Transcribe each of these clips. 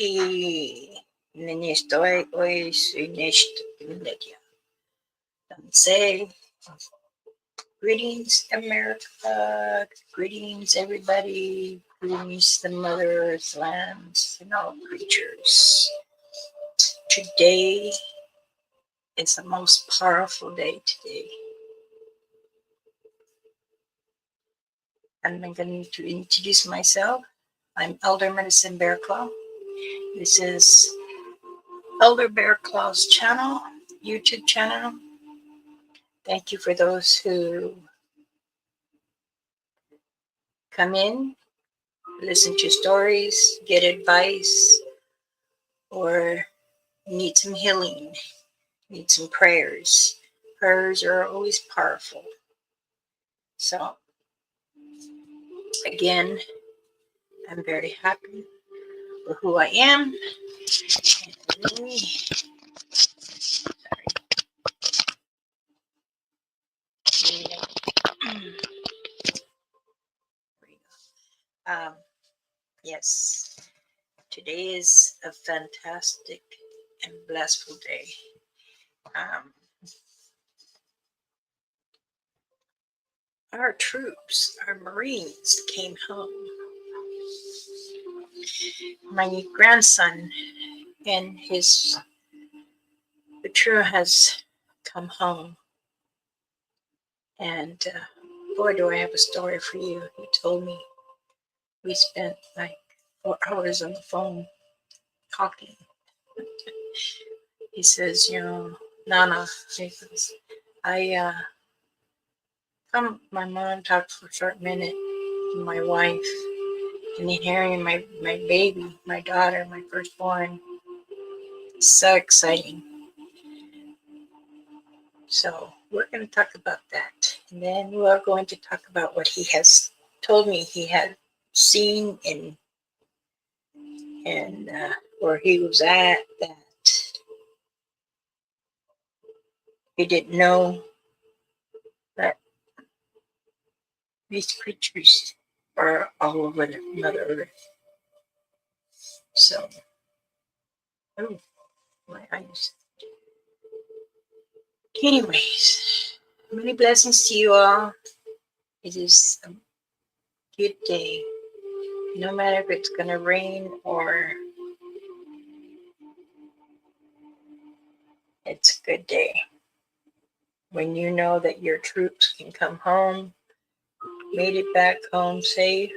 Y estoy hoy say greetings, America. Greetings, everybody. Greetings, the mothers, lands, and all creatures. Today is the most powerful day today. I'm going to introduce myself. I'm Elder Medicine Bear Claw. This is Elder Bear Claw's channel, YouTube channel. Thank you for those who come in, listen to stories, get advice, or need some healing, need some prayers. Prayers are always powerful. So, again, I'm very happy with who I am. Yes, today is a fantastic and blissful day. Our troops, our Marines, came home. My grandson and his patrol has come home. And boy, do I have a story for you. He told me we spent like 4 hours on the phone talking. He says, Nana, he says, my mom talked for a short minute to my wife, and then hearing my baby, my daughter, my firstborn, so exciting. So we're going to talk about that. And then we are going to talk about what he has told me he had seen and where he was at, that he didn't know that these creatures are all over the Mother Earth. So, oh, my eyes. Anyways, many blessings to you all. It is a good day. No matter if it's going to rain or it's a good day. When you know that your troops can come home, made it back home safe,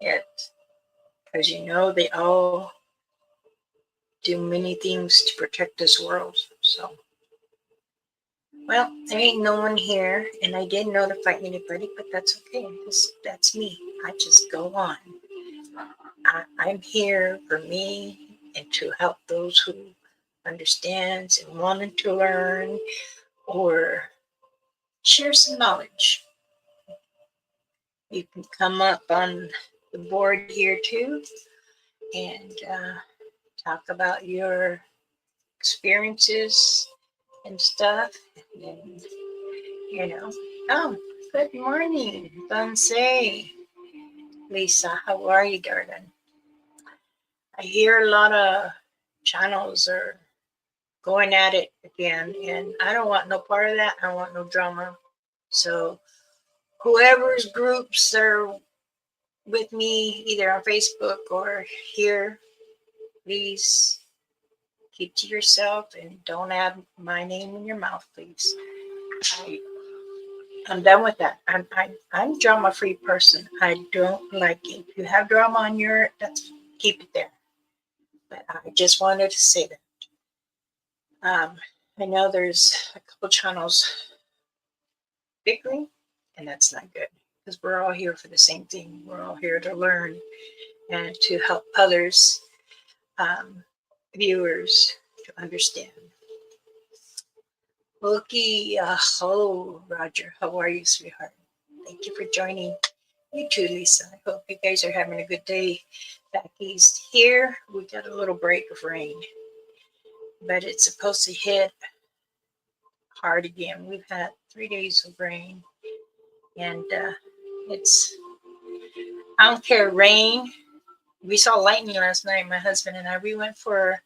yet, because you know they all do many things to protect this world. So, well, there ain't no one here, and I didn't notify anybody, but that's okay. That's me. I just go on. I'm here for me and to help those who understands and wanted to learn or share some knowledge. You can come up on the board here too and talk about your experiences and stuff. And, oh, good morning, Bonsai. Lisa, how are you, darling? I hear a lot of channels are going at it again, and I don't want no part of that. I don't want no drama. So whoever's groups are with me, either on Facebook or here, please keep to yourself and don't add my name in your mouth, please. I'm done with that. I'm drama-free person. I don't like it. If you have drama on keep it there. But I just wanted to say that. I know there's a couple channels bickering, and that's not good because we're all here for the same thing. We're all here to learn and to help others, viewers, to understand. Okay, hello, Roger. How are you, sweetheart? Thank you for joining. You too, Lisa. I hope you guys are having a good day back east. Here, we got a little break of rain, but it's supposed to hit hard again. We've had 3 days of rain, and I don't care, rain, We saw lightning last night, my husband and I. We went for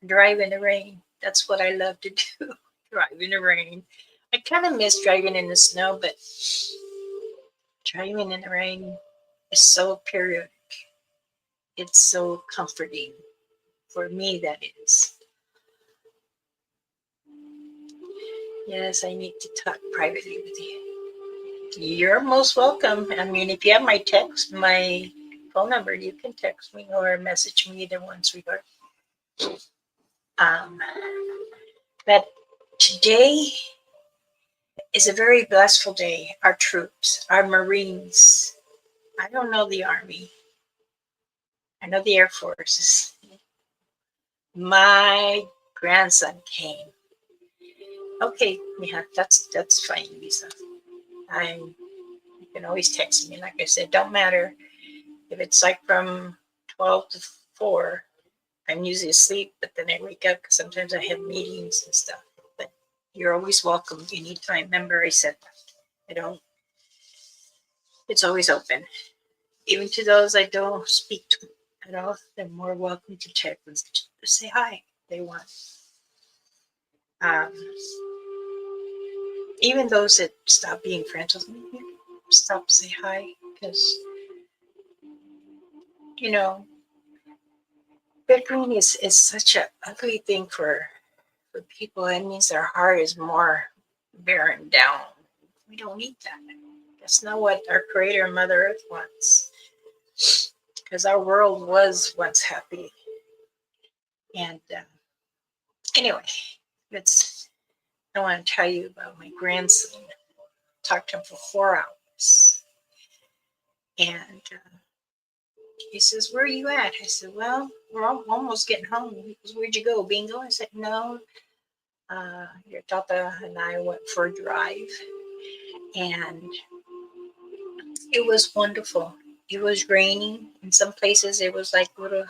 a drive in the rain. That's what I love to do. Drive in the rain. I kind of miss driving in the snow, but driving in the rain is so periodic. It's so comforting. For me, that is. Yes, I need to talk privately with you. You're most welcome. I mean, if you have my phone number, you can text me or message me, either one, sweetheart. Um, but today is a very blissful day. Our troops, our Marines, I don't know the Army, I know the Air Force. My grandson came. Okay, yeah, that's fine, Lisa. I'm You can always text me. Like I said, don't matter if it's like from 12 to 4. I'm usually asleep, but then I wake up because sometimes I have meetings and stuff. But you're always welcome anytime. Remember, I said that. I don't. It's always open, even to those I don't speak to at all. They're more welcome to text and say hi. If they want. Um, Even those that stop being friends with me, stop say hi because you know bickering is such a ugly thing for people. It means their heart is more bearing down. We don't need that. That's not what our Creator, Mother Earth, wants. Because our world was once happy. And anyway, let's. I want to tell you about my grandson. Talked to him for 4 hours, and he says, "Where are you at?" I said, "Well, we're almost getting home." He goes, "Where'd you go? Bingo?" I said, "No. Your Tata and I went for a drive, and it was wonderful. It was raining. In some places, it was like little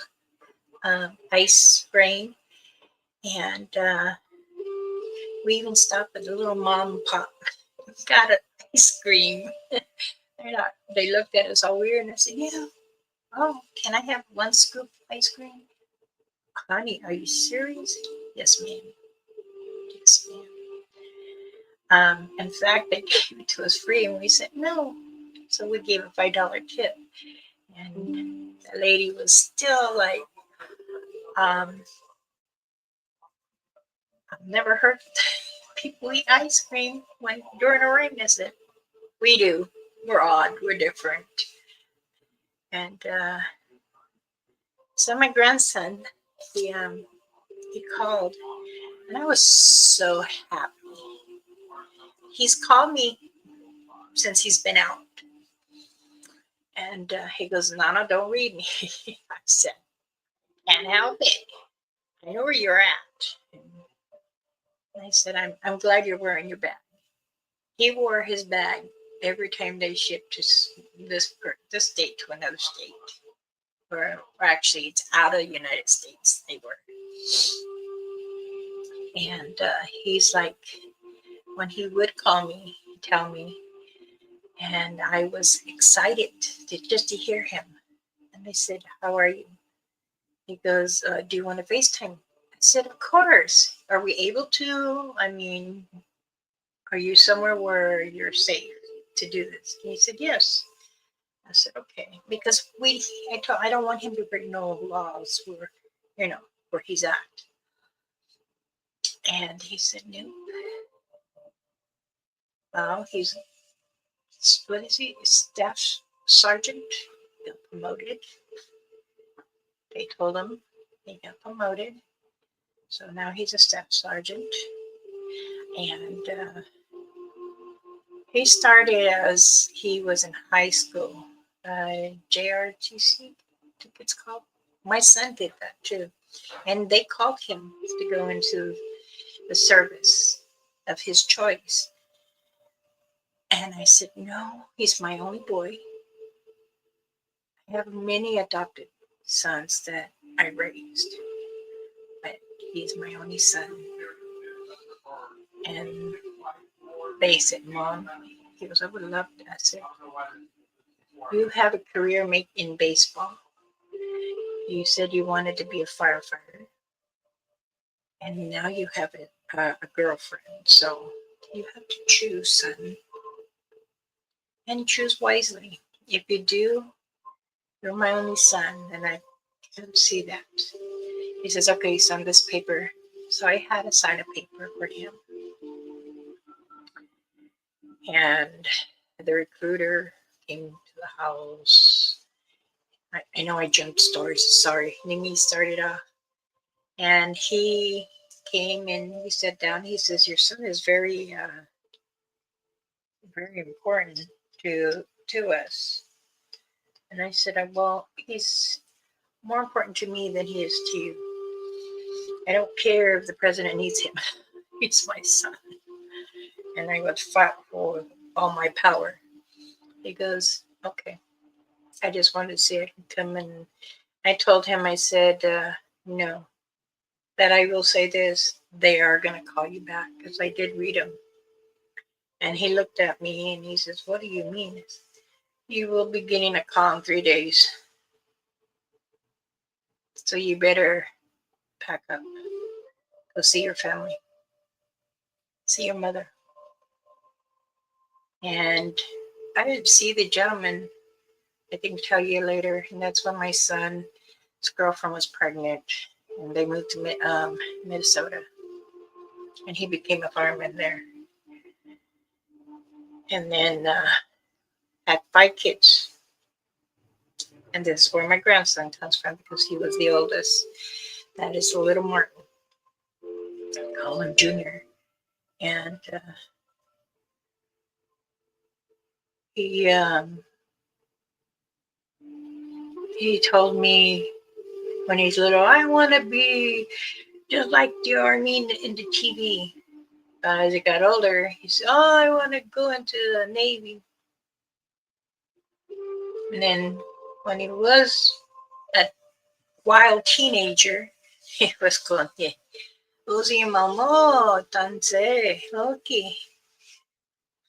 ice rain. And we even stopped at a little mom and pop, got an ice cream. They looked at us all weird, and I said, "Yeah, oh, can I have one scoop of ice cream?" "Honey, are you serious?" "Yes, ma'am. Yes, ma'am." In fact, they gave it to us free, and we said no. So we gave a $5 tip. And the lady was still like, um, "I've never heard people eat ice cream when during a rain." I said, "We do. We're odd. We're different." And so my grandson, he called, and I was so happy. He's called me since he's been out, and he goes, "Nana, don't read me." I said, "Can't help it. I know where you're at." And I said, I'm glad you're wearing your bag." He wore his bag every time they shipped this state to another state, or actually it's out of the United States they were. And he's like, when he would call me, tell me, and I was excited just to hear him. And I said, "How are you?" He goes, "Do you want to FaceTime?" I said, "Of course. Are we able to? I mean, are you somewhere where you're safe to do this?" And he said, "Yes." I said, "Okay," because I don't want him to break no laws where he's at. And he said, "No." Well, he's what is he? Staff sergeant. Got promoted. They told him he got promoted, so now he's a staff sergeant. And he started as he was in high school. JRTC, I think it's called. My son did that too. And they called him to go into the service of his choice. And I said, "No, he's my only boy. I have many adopted sons that I raised, but he's my only son." And they said, "Mom," he goes, "I would love to." I said, "You have a career make in baseball. You said you wanted to be a firefighter, and now you have a girlfriend. So you have to choose, son, and choose wisely. If you do, you're my only son, and I can see that. He says, okay, son, this paper. So I had to sign a paper for him. And the recruiter came to the house. I know I jumped stories, sorry. Nimi started off. And he came and he sat down. He says, your son is very, very important to us. And I said, well, he's more important to me than he is to you. I don't care if the president needs him. He's my son. And I would fight for all my power. He goes, okay. I just wanted to see I can come. And I told him, I said, no, that I will say this. They are going to call you back because I did read them. And he looked at me and he says, what do you mean? You will be getting a call in 3 days. So you better pack up. Go see your family. See your mother. And I didn't see the gentleman. I can tell you later. And that's when my son's girlfriend was pregnant. And they moved to Minnesota. And he became a fireman there. And then had 5 kids. And this is where my grandson comes from because he was the oldest. That is little Martin. I call him Junior. And he told me when he's little, I want to be just like the army in the TV. As he got older, he said, oh, I want to go into the Navy. And then when he was a wild teenager, he was going, Uzi Mamo, Tanse, okay.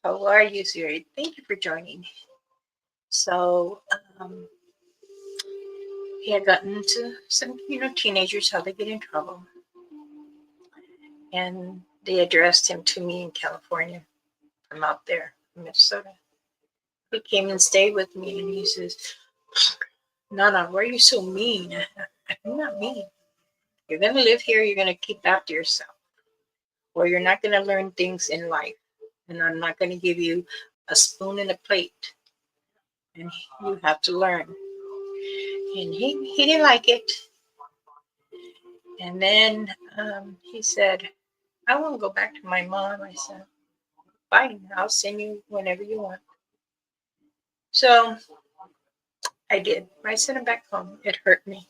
How are you, sir? Thank you for joining. So he had gotten into some, teenagers, how they get in trouble. And they addressed him to me in California from out there, in Minnesota. He came and stayed with me, and he says, Nana, why are you so mean? I'm not mean. You're going to live here. You're going to keep after yourself. Or you're not going to learn things in life. And I'm not going to give you a spoon and a plate. And you have to learn. And he didn't like it. And then he said, I want to go back to my mom. I said, fine, I'll send you whenever you want. So I did. I sent him back home. It hurt me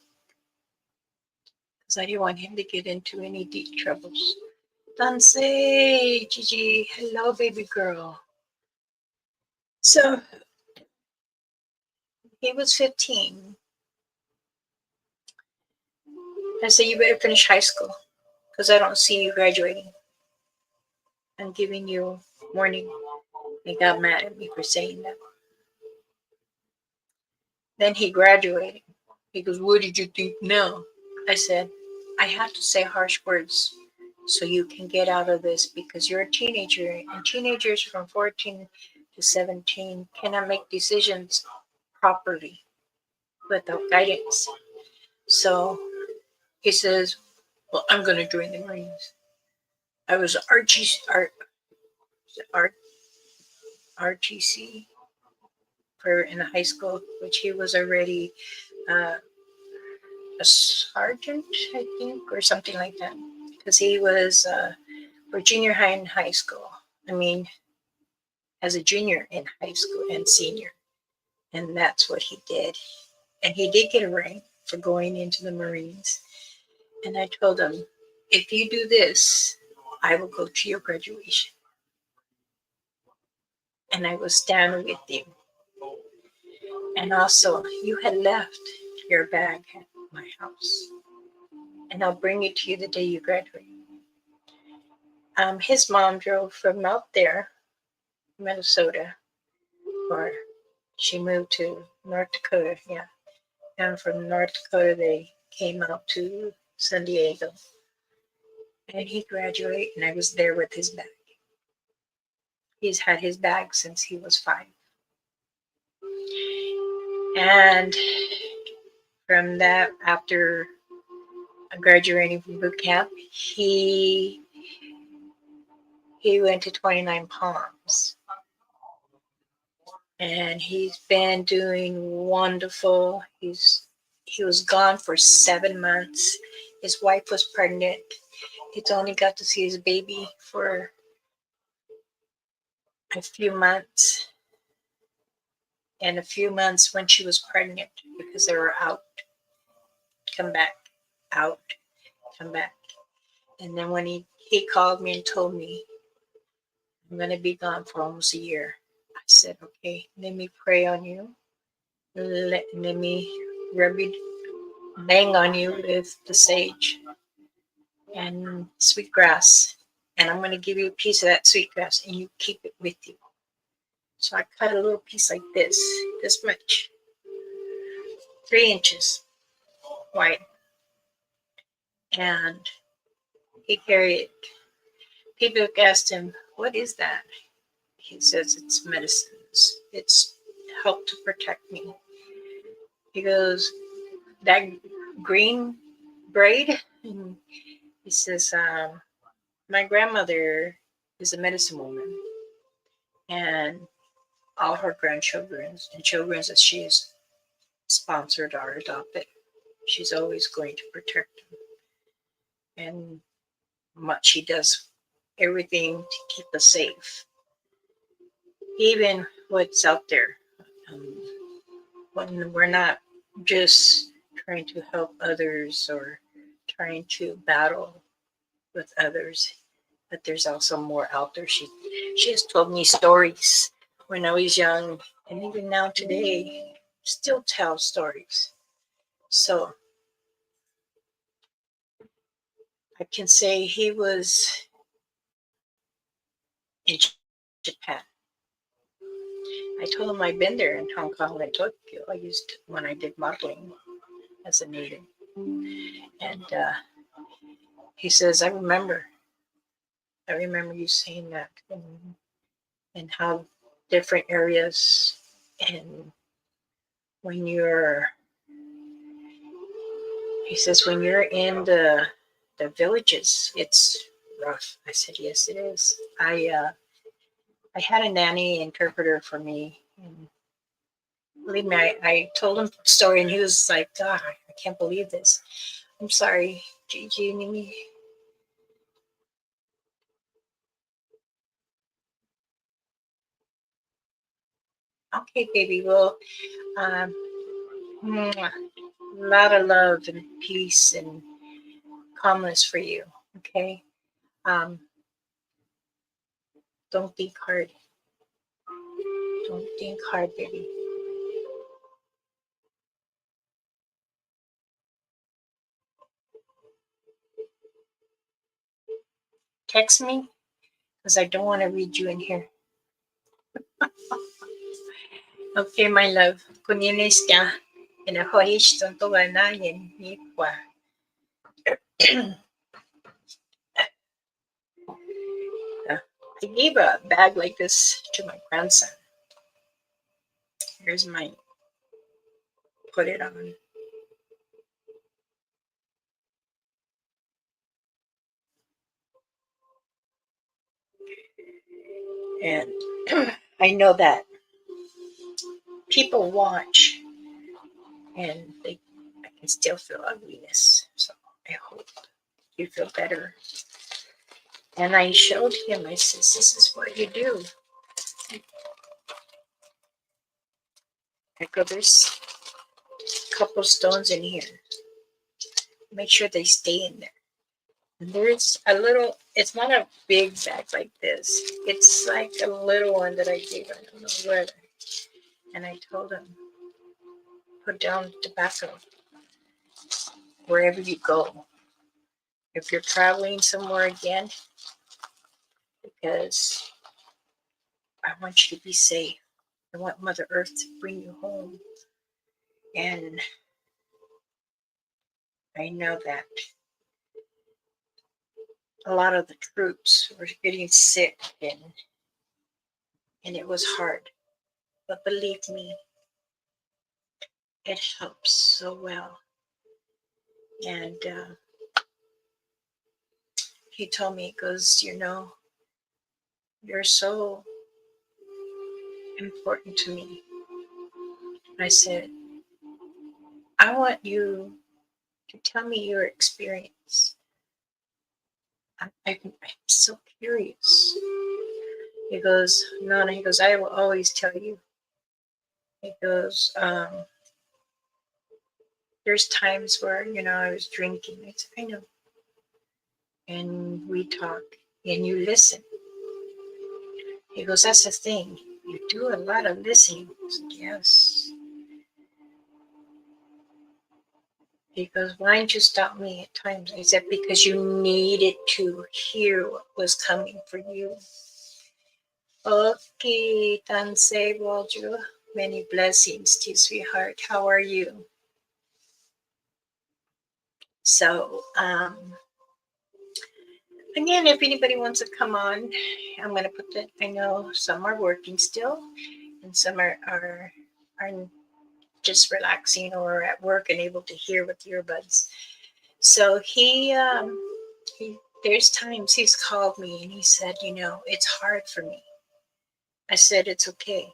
because I didn't want him to get into any deep troubles. Danse, Gigi, hello, baby girl. So he was 15. I said, you better finish high school because I don't see you graduating. I'm giving you warning. He got mad at me for saying that. Then he graduated. He goes, what did you think now? I said, I have to say harsh words so you can get out of this because you're a teenager and teenagers from 14 to 17 cannot make decisions properly without guidance. So he says, well, I'm going to join the Marines. I was RTC for in the high school, which he was already a sergeant, I think, or something like that, because he was for junior high and high school. I mean, as a junior in high school and senior, and that's what he did. And he did get a rank for going into the Marines. And I told him, if you do this, I will go to your graduation. And I will stand with you. And also, you had left your bag at my house. And I'll bring it to you the day you graduate. His mom drove from out there, Minnesota, or she moved to North Dakota, yeah. and from North Dakota they came out to San Diego, and he graduated, and I was there with his bag. He's had his bag since he was 5. And from that, after graduating from boot camp, he went to 29 Palms, and he's been doing wonderful. He was gone for 7 months. His wife was pregnant. He's only got to see his baby for a few months, and a few months when she was pregnant, because they were out, come back, out, come back. And then when he called me and told me, I'm going to be gone for almost a year, I said, okay, let me pray on you. Let me rub it, bang on you with the sage and sweet grass. And I'm going to give you a piece of that sweet grass, and you keep it with you. So I cut a little piece like this much, 3 inches wide. And he carried it. People asked him, what is that? He says, it's medicines. It's helped to protect me. He goes, that green braid? And he says, my grandmother is a medicine woman. And all her grandchildren and children that she has sponsored or adopted, she's always going to protect them. And much she does everything to keep us safe. Even what's out there. When we're not just trying to help others or trying to battle with others, but there's also more out there. She has told me stories when I was young, and even now today, still tells stories. So I can say he was in Japan. I told him I'd been there in Hong Kong and Tokyo. I used when I did modeling as a native, and he says, I remember you saying that, and how different areas, and when you're, he says, when you're in the villages, it's rough. I said, yes, it is. I had a nanny interpreter for me, and believe me, I told him the story, and he was like, God, I can't believe this. I'm sorry. Do you need me? Okay, baby. Well, um, a lot of love and peace and calmness for you. Okay. Um, don't think hard. Don't think hard, baby. Text me because I don't want to read you in here. Okay, my love. Kunyunis ka. Inahoyish tonto na yin yikwa. I gave a bag like this to my grandson. Here's mine. Put it on. And I know that people watch, and I can still feel ugliness. So I hope you feel better. And I showed him, I said, this is what you do. I go, there's a couple stones in here. Make sure they stay in there. And there's a little, it's not a big bag like this. It's like a little one that I gave, I don't know where. And I told him, put down tobacco wherever you go. If you're traveling somewhere again, because I want you to be safe. I want Mother Earth to bring you home. And I know that a lot of the troops were getting sick and it was hard. But believe me, it helps so well. And he told me, he goes, you're so important to me. I said, I want you to tell me your experience. I'm so curious. He goes, Nana, he goes, I will always tell you. He goes, there's times where, I was drinking. I said, I know. And we talk and you listen. He goes, that's the thing. You do a lot of listening. I said, yes. He goes, why didn't you stop me at times? I said, because you needed to hear what was coming for you. Okay, Tansei Walju. Many blessings to you, sweetheart. How are you? So, again, if anybody wants to come on, I'm going to put that. I know some are working still, and some are just relaxing or at work and able to hear with earbuds. So he there's times he's called me and he said, it's hard for me. I said, it's okay.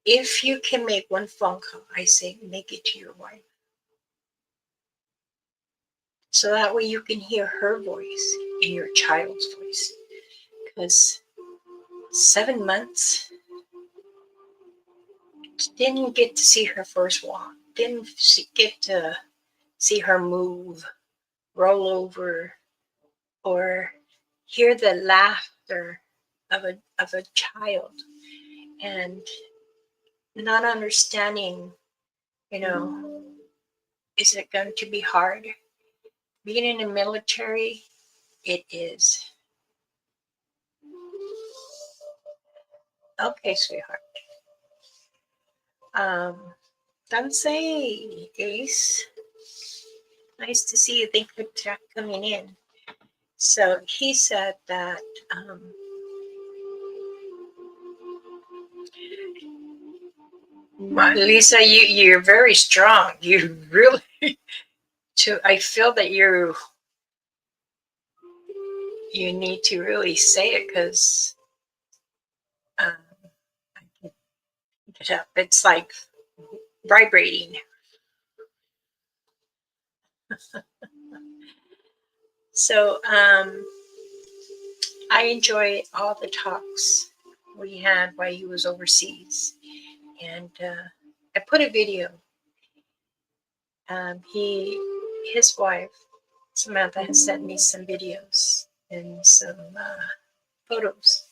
If you can make one phone call, I say, make it to your wife. So that way you can hear her voice and your child's voice. Because 7 months, didn't get to see her first walk, didn't get to see her move, roll over, or hear the laughter of a child, and not understanding, is it going to be hard? Being in the military, it is. Okay, sweetheart. Dansei, Ace. Nice to see you. Thank you for coming in. So he said that Lisa, you're very strong. You really I feel that you need to really say it because I can get up. It's like vibrating. So I enjoy all the talks we had while he was overseas, and I put a video. His wife Samantha has sent me some videos and some photos,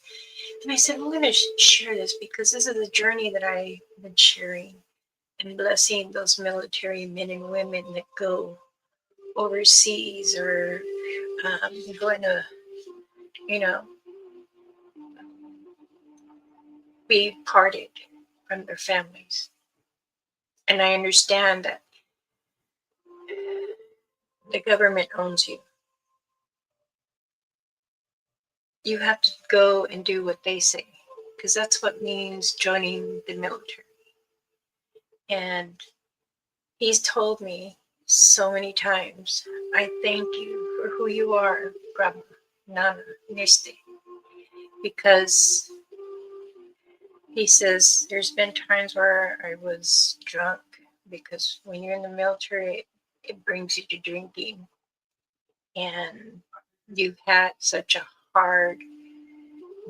and I said, I'm going to share this because this is a journey that I've been sharing and blessing those military men and women that go overseas or going to, be parted from their families. And I understand that the government owns you. You have to go and do what they say, because that's what means joining the military. And he's told me so many times, I thank you for who you are, Brahma, Nana, Niste. Because he says there's been times where I was drunk, because when you're in the military, it brings you to drinking. And you've had such a hard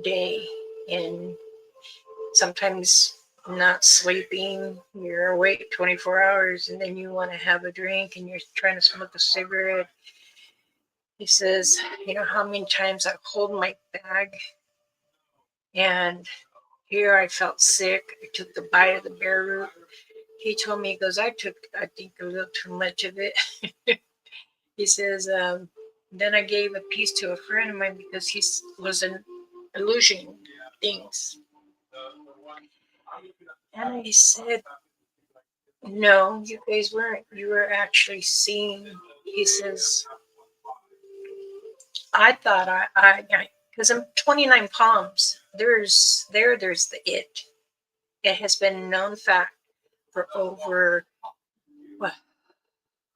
day and sometimes not sleeping, you're awake 24 hours and then you want to have a drink and you're trying to smoke a cigarette. He says, how many times I hold my bag and here I felt sick. I took the bite of the bear root. He told me, he goes, I think a little too much of it. He says, then I gave a piece to a friend of mine because he was an illusion things. And I said, No, you guys weren't. You were actually seeing. He says, I thought because I'm 29 Palms. There's the it. It has been known fact for over what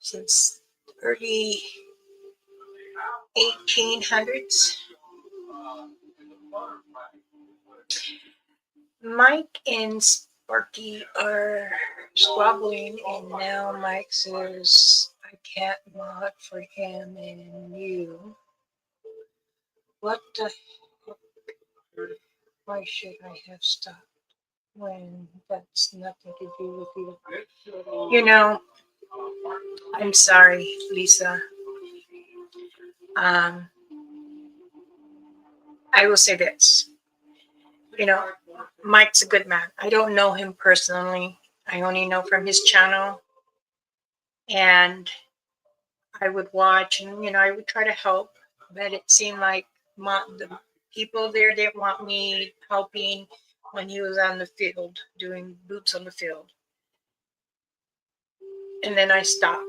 since early 1800s. Mike and Sparky are squabbling, and now Mike says, I can't mod for him and you. What the heck? Why should I have stopped when that's nothing to do with you? You know, I'm sorry, Lisa. Um, I will say this. You know, Mike's a good man. I don't know him personally. I only know from his channel. And I would watch and, I would try to help. But it seemed like the people there didn't want me helping when he was on the field, doing boots on the field. And then I stopped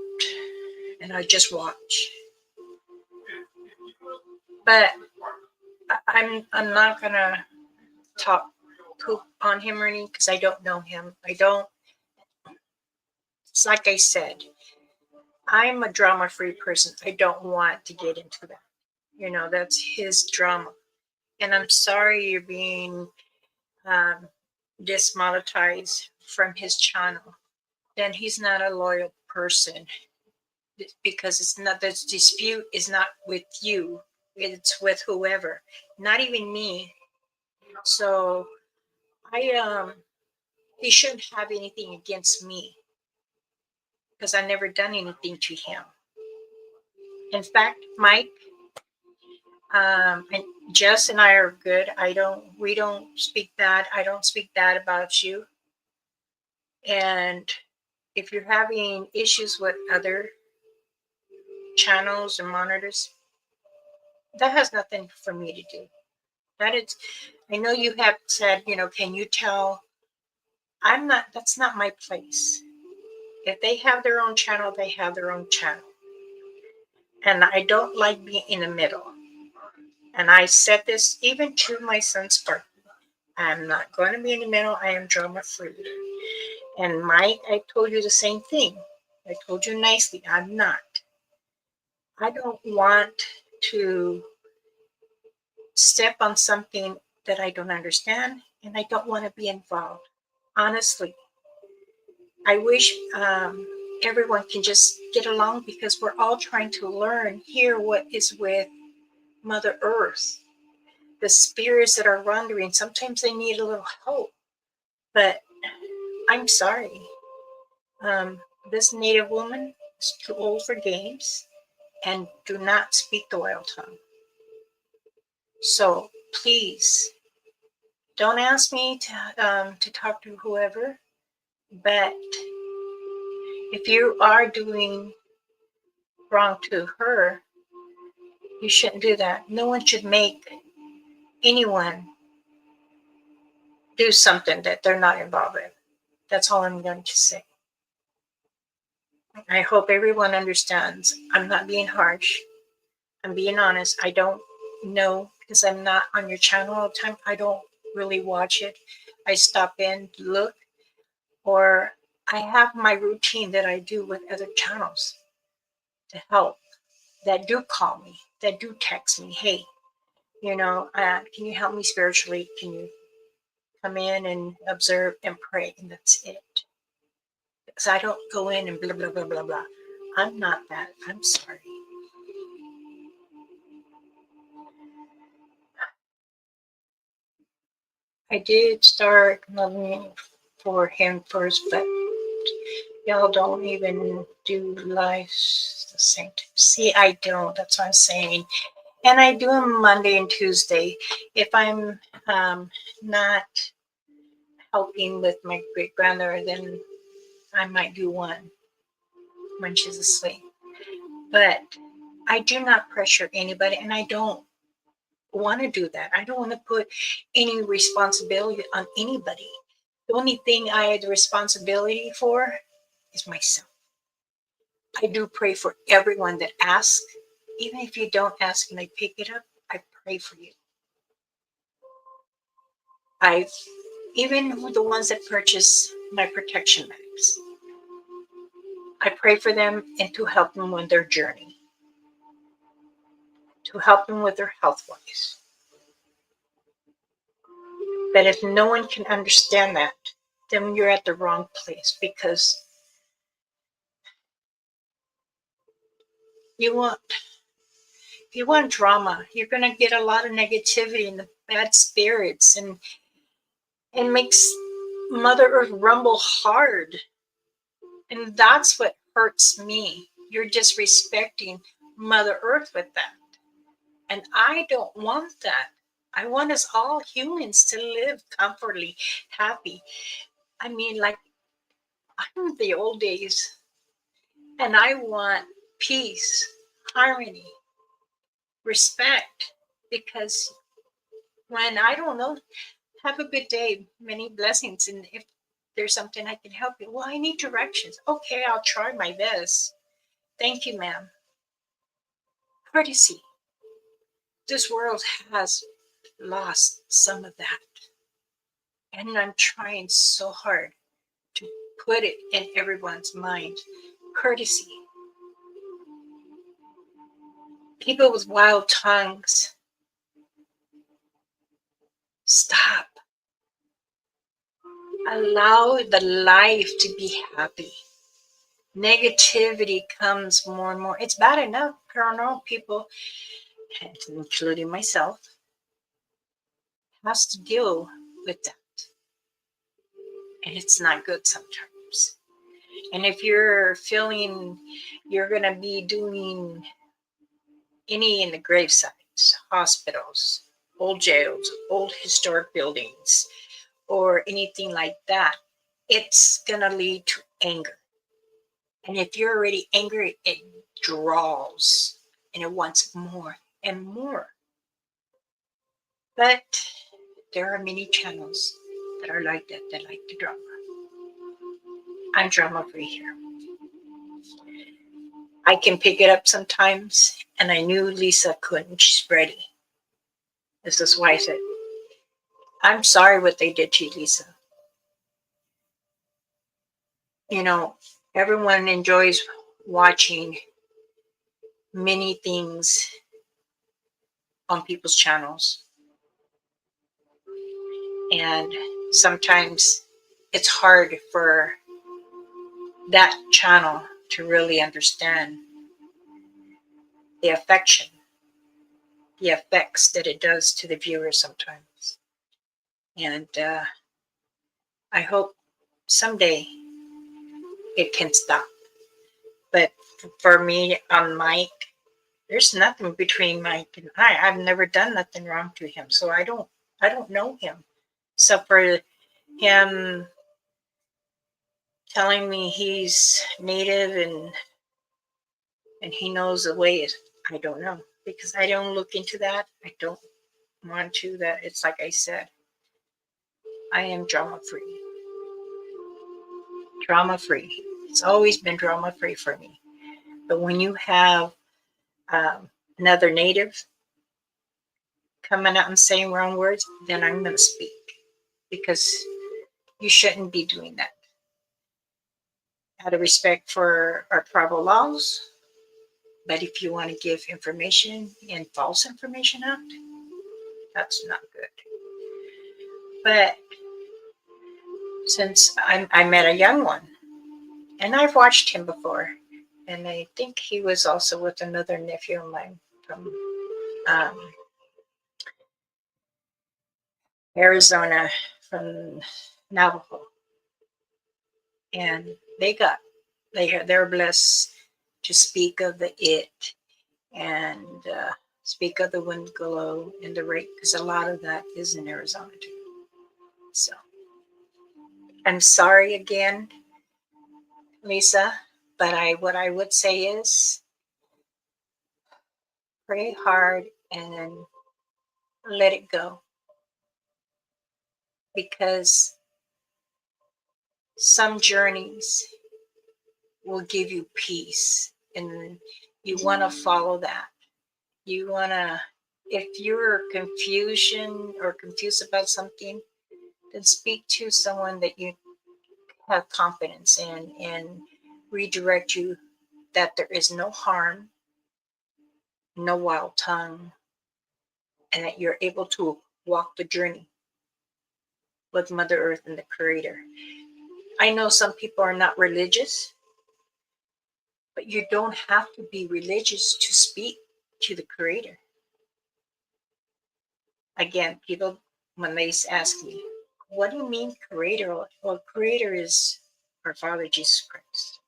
and I just watch. But I'm not gonna talk poop on him or anything because I don't know him. I don't. It's like I said, I'm a drama free person. I don't want to get into that. That's his drama. And I'm sorry you're being um, demonetized from his channel. Then he's not a loyal person because it's not, this dispute is not with you, it's with whoever, not even me. So he shouldn't have anything against me because I never done anything to him. In fact, Mike, and Jess and I are good. We don't speak bad. I don't speak bad about you. And if you're having issues with other channels and monitors, that has nothing for me to do. I know you have said, can you tell? That's not my place. If they have their own channel, they have their own channel. And I don't like being in the middle. And I said this even to my son's Sparky. I'm not going to be in the middle. I am drama free. And Mike, I told you the same thing. I told you nicely, I'm not. I don't want to step on something that I don't understand, and I don't want to be involved. Honestly, I wish everyone can just get along because we're all trying to learn here what is with Mother Earth. The spirits that are wandering, sometimes they need a little help. But I'm sorry. This native woman is too old for games and do not speak the wild tongue. So please don't ask me to talk to whoever. But if you are doing wrong to her, you shouldn't do that. No one should make anyone do something that they're not involved in. That's all I'm going to say. I hope everyone understands. I'm not being harsh. I'm being honest. I don't know because I'm not on your channel all the time. I don't really watch it. I stop in, look, or I have my routine that I do with other channels to help that do call me, that do text me, hey, can you help me spiritually? Can you come in and observe and pray? And that's it. Because I don't go in and blah, blah, blah, blah, blah. I'm not that. I'm sorry. I did start loving for him first, but y'all don't even do lives the same time. See, I don't. That's what I'm saying. And I do them Monday and Tuesday. If I'm not helping with my great granddaughter, then I might do one when she's asleep. But I do not pressure anybody, and I don't want to do that. I don't want to put any responsibility on anybody. The only thing I had the responsibility for is myself. I do pray for everyone that asks. Even if you don't ask and I pick it up, I pray for you. I even the ones that purchase my protection bags. I pray for them and to help them with their journey, to help them with their health wise. But if no one can understand that, then you're at the wrong place, because you want if you want drama, you're gonna get a lot of negativity and the bad spirits, and makes Mother Earth rumble hard. And that's what hurts me. You're disrespecting Mother Earth with that. And I don't want that. I want us all humans to live comfortably, happy. I mean, like, I'm the old days, and I want peace, harmony, respect, because when I don't know, have a good day, many blessings. And if there's something I can help you, well, I need directions. Okay, I'll try my best. Thank you, ma'am. Courtesy. This world has lost some of that. And I'm trying so hard to put it in everyone's mind. Courtesy. People with wild tongues, stop. Allow the life to be happy. Negativity comes more and more. It's bad enough paranormal people, including myself, has to deal with that. And it's not good sometimes. And if you're feeling you're going to be doing any in the gravesites, hospitals, old jails, old historic buildings, or anything like that, it's going to lead to anger. And if you're already angry, it draws and it wants more and more. But there are many channels that are like that like the drama. I'm drama free here. I can pick it up sometimes, and I knew Lisa couldn't. She's ready. This is why I said, I'm sorry what they did to you, Lisa. You know, everyone enjoys watching many things on people's channels. And sometimes it's hard for that channel to really understand the affection, the effects that it does to the viewer sometimes. And I hope someday it can stop. But for me on Mike, there's nothing between Mike and I. I've never done nothing wrong to him, so I don't know him, except for him telling me he's native and he knows the ways. I don't know, because I don't look into that. I don't want to. That it's like I said, I am drama free. Drama free. It's always been drama free for me. But when you have another native coming out and saying wrong words, then I'm going to speak, because you shouldn't be doing that. Out of respect for our tribal laws, but if you want to give information and false information out, that's not good. But since I met a young one, and I've watched him before, and I think he was also with another nephew of mine from Arizona, from Navajo, and they're blessed to speak of the it and speak of the wind glow and the rate, because a lot of that is in Arizona too. So I'm sorry again, Lisa, but what I would say is pray hard and let it go, because some journeys will give you peace. And you want to follow that. You want to, if you're confusion or confused about something, then speak to someone that you have confidence in and redirect you that there is no harm, no wild tongue, and that you're able to walk the journey with Mother Earth and the Creator. I know some people are not religious, but you don't have to be religious to speak to the Creator. Again, people, when they ask me, what do you mean Creator? Well, Creator is our Father Jesus Christ.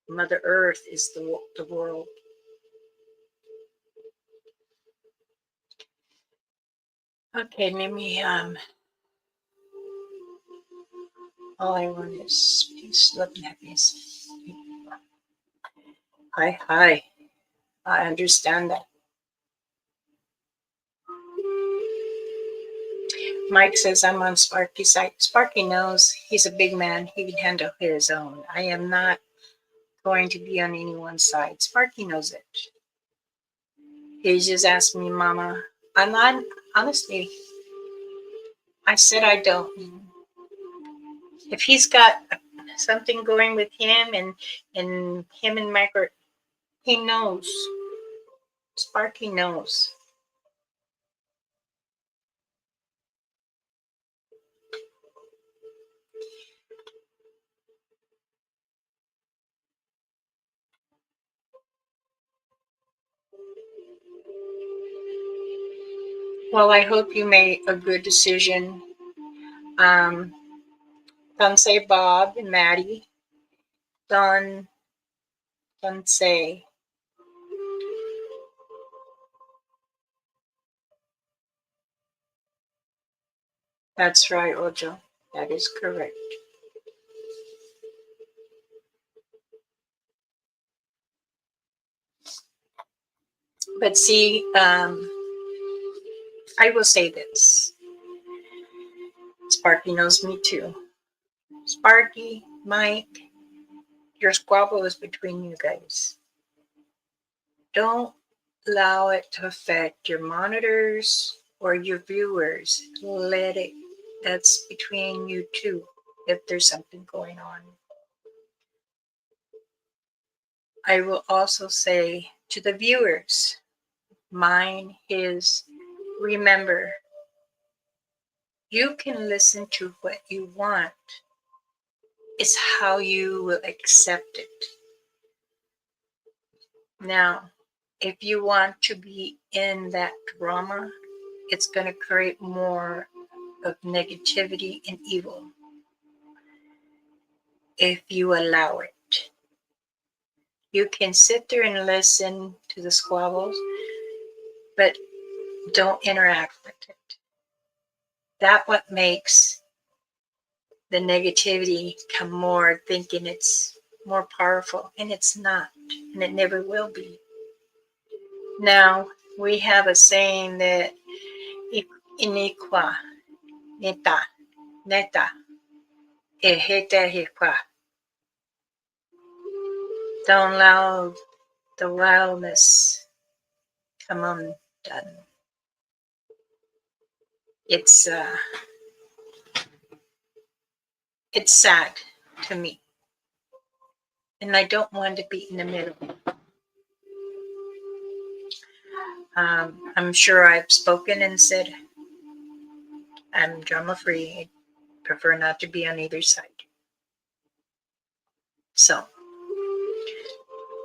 Mother Earth is the world. Okay, let me all I want is peace, love, and happiness. Hi, hi. I understand that. Mike says I'm on Sparky's side. Sparky knows he's a big man. He can handle his own. I am not going to be on anyone's side. Sparky knows it. He just asked me, Mama. I'm not, honestly, I said I don't. If he's got something going with him and him and Mike, he knows. Sparky knows. Well, I hope you made a good decision. Don't say Bob and Maddie. Don't say. That's right, Ojo. That is correct. But see, I will say this. Sparky knows me too. Sparky, Mike, your squabble is between you guys. Don't allow it to affect your monitors or your viewers. Let it, that's between you two if there's something going on. I will also say to the viewers, mine, his, remember, you can listen to what you want. It's how you will accept it. Now, if you want to be in that drama, it's going to create more of negativity and evil if you allow it. You can sit there and listen to the squabbles, but don't interact with it. That's what makes the negativity come more, thinking it's more powerful, and it's not, and it never will be. Now, we have a saying that iniqua, neta, neta, ejeta hiqua. Don't allow the wildness come undone. It's sad to me, and I don't want to be in the middle. I'm sure I've spoken and said I'm drama free. I prefer not to be on either side. So,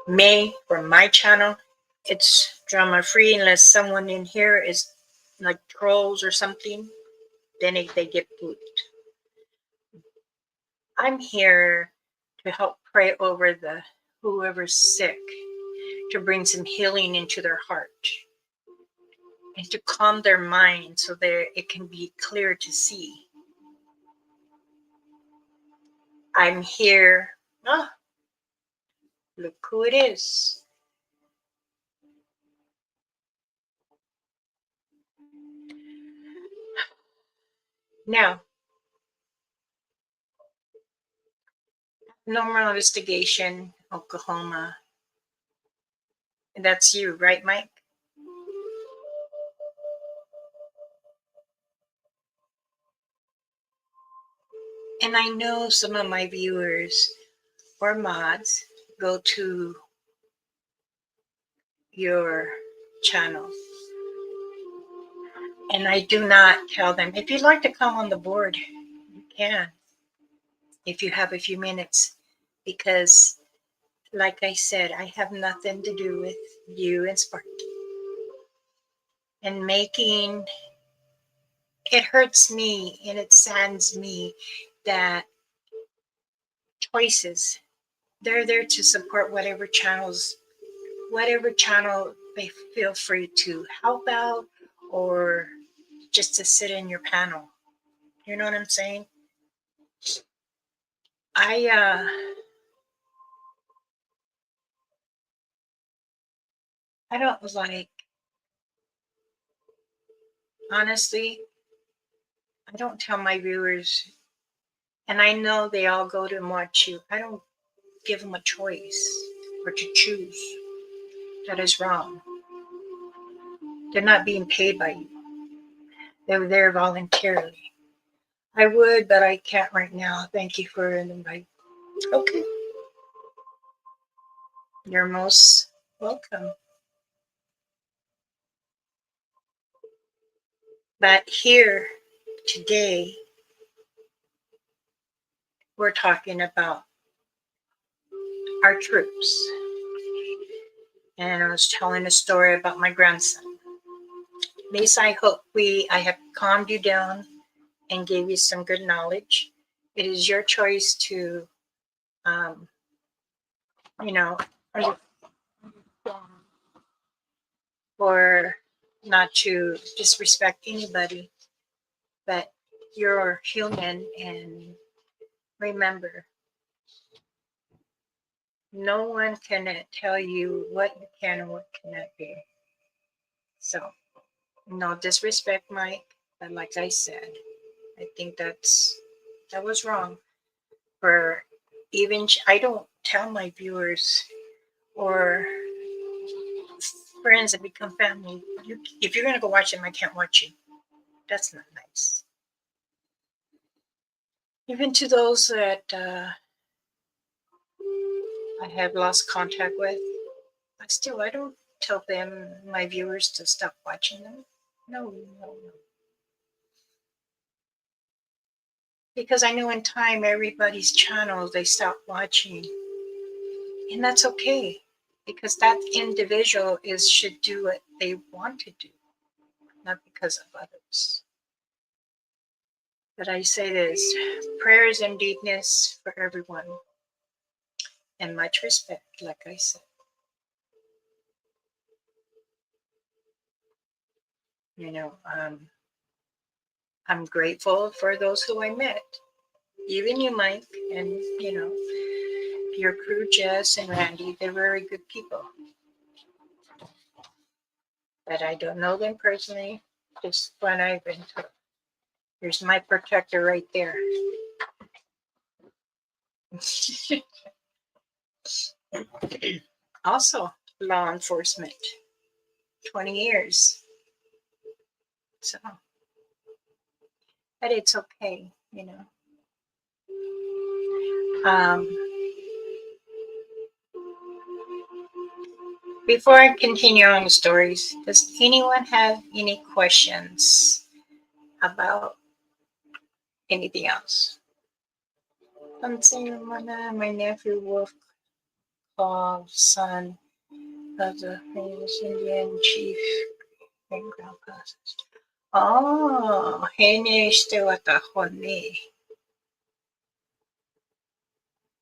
for my channel, it's drama free unless someone in here is like trolls or something, then they get booted. I'm here to help pray over whoever's sick, to bring some healing into their heart and to calm their mind so that it can be clear to see. I'm here. Oh, look who it is. Now, Normal Investigation, Oklahoma. That's you, right, Mike? And I know some of my viewers or mods go to your channel. And I do not tell them, if you'd like to come on the board, you can, if you have a few minutes. Because, like I said, I have nothing to do with you and Sparky. And making, it hurts me and it saddens me that choices, they're there to support whatever channel they feel free to help out or just to sit in your panel. You know what I'm saying? I don't like, honestly, I don't tell my viewers, and I know they all go to watch you. I don't give them a choice or to choose. That is wrong. They're not being paid by you. They're there voluntarily. I would, but I can't right now. Thank you for an invite. Okay. You're most welcome. But here today, we're talking about our troops. And I was telling a story about my grandson. Lisa, I hope I have calmed you down and gave you some good knowledge. It is your choice to, um, you know, or not to disrespect anybody, but you're human. And remember, no one can tell you what you can and what cannot do. So, no disrespect, Mike, but like I said, I think that was wrong. For even I don't tell my viewers or friends that become family, if you're gonna go watch them, I can't watch you. That's not nice. Even to those that I have lost contact with, but still, I don't tell them, my viewers, to stop watching them. No, no, no. Because I know in time, everybody's channels, they stop watching. And that's okay. Because that individual should do what they want to do, not because of others. But I say this, prayers and deepness for everyone. And much respect, like I said. You know, I'm grateful for those who I met. Even you, Mike, and, you know, your crew, Jess and Randy, they're very good people. But I don't know them personally, just when I've been to. Here's my protector right there. Also, law enforcement, 20 years. So, but it's okay, you know. Before I continue on the stories, does anyone have any questions about anything else? I'm saying my nephew Wolf Claw, son of the famous Indian chief and grandpa. Oh, hene shite wata hone.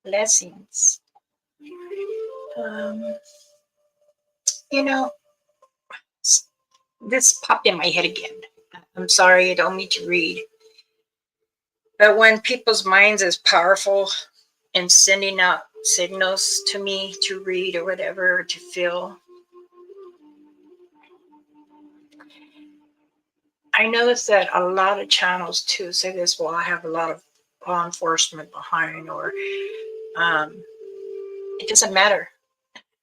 Blessings. You know, this popped in my head again. I'm sorry, I don't mean to read. But when people's minds is powerful and sending out signals to me to read or whatever, to feel, I noticed that a lot of channels too say this, well, I have a lot of law enforcement behind, or It doesn't matter.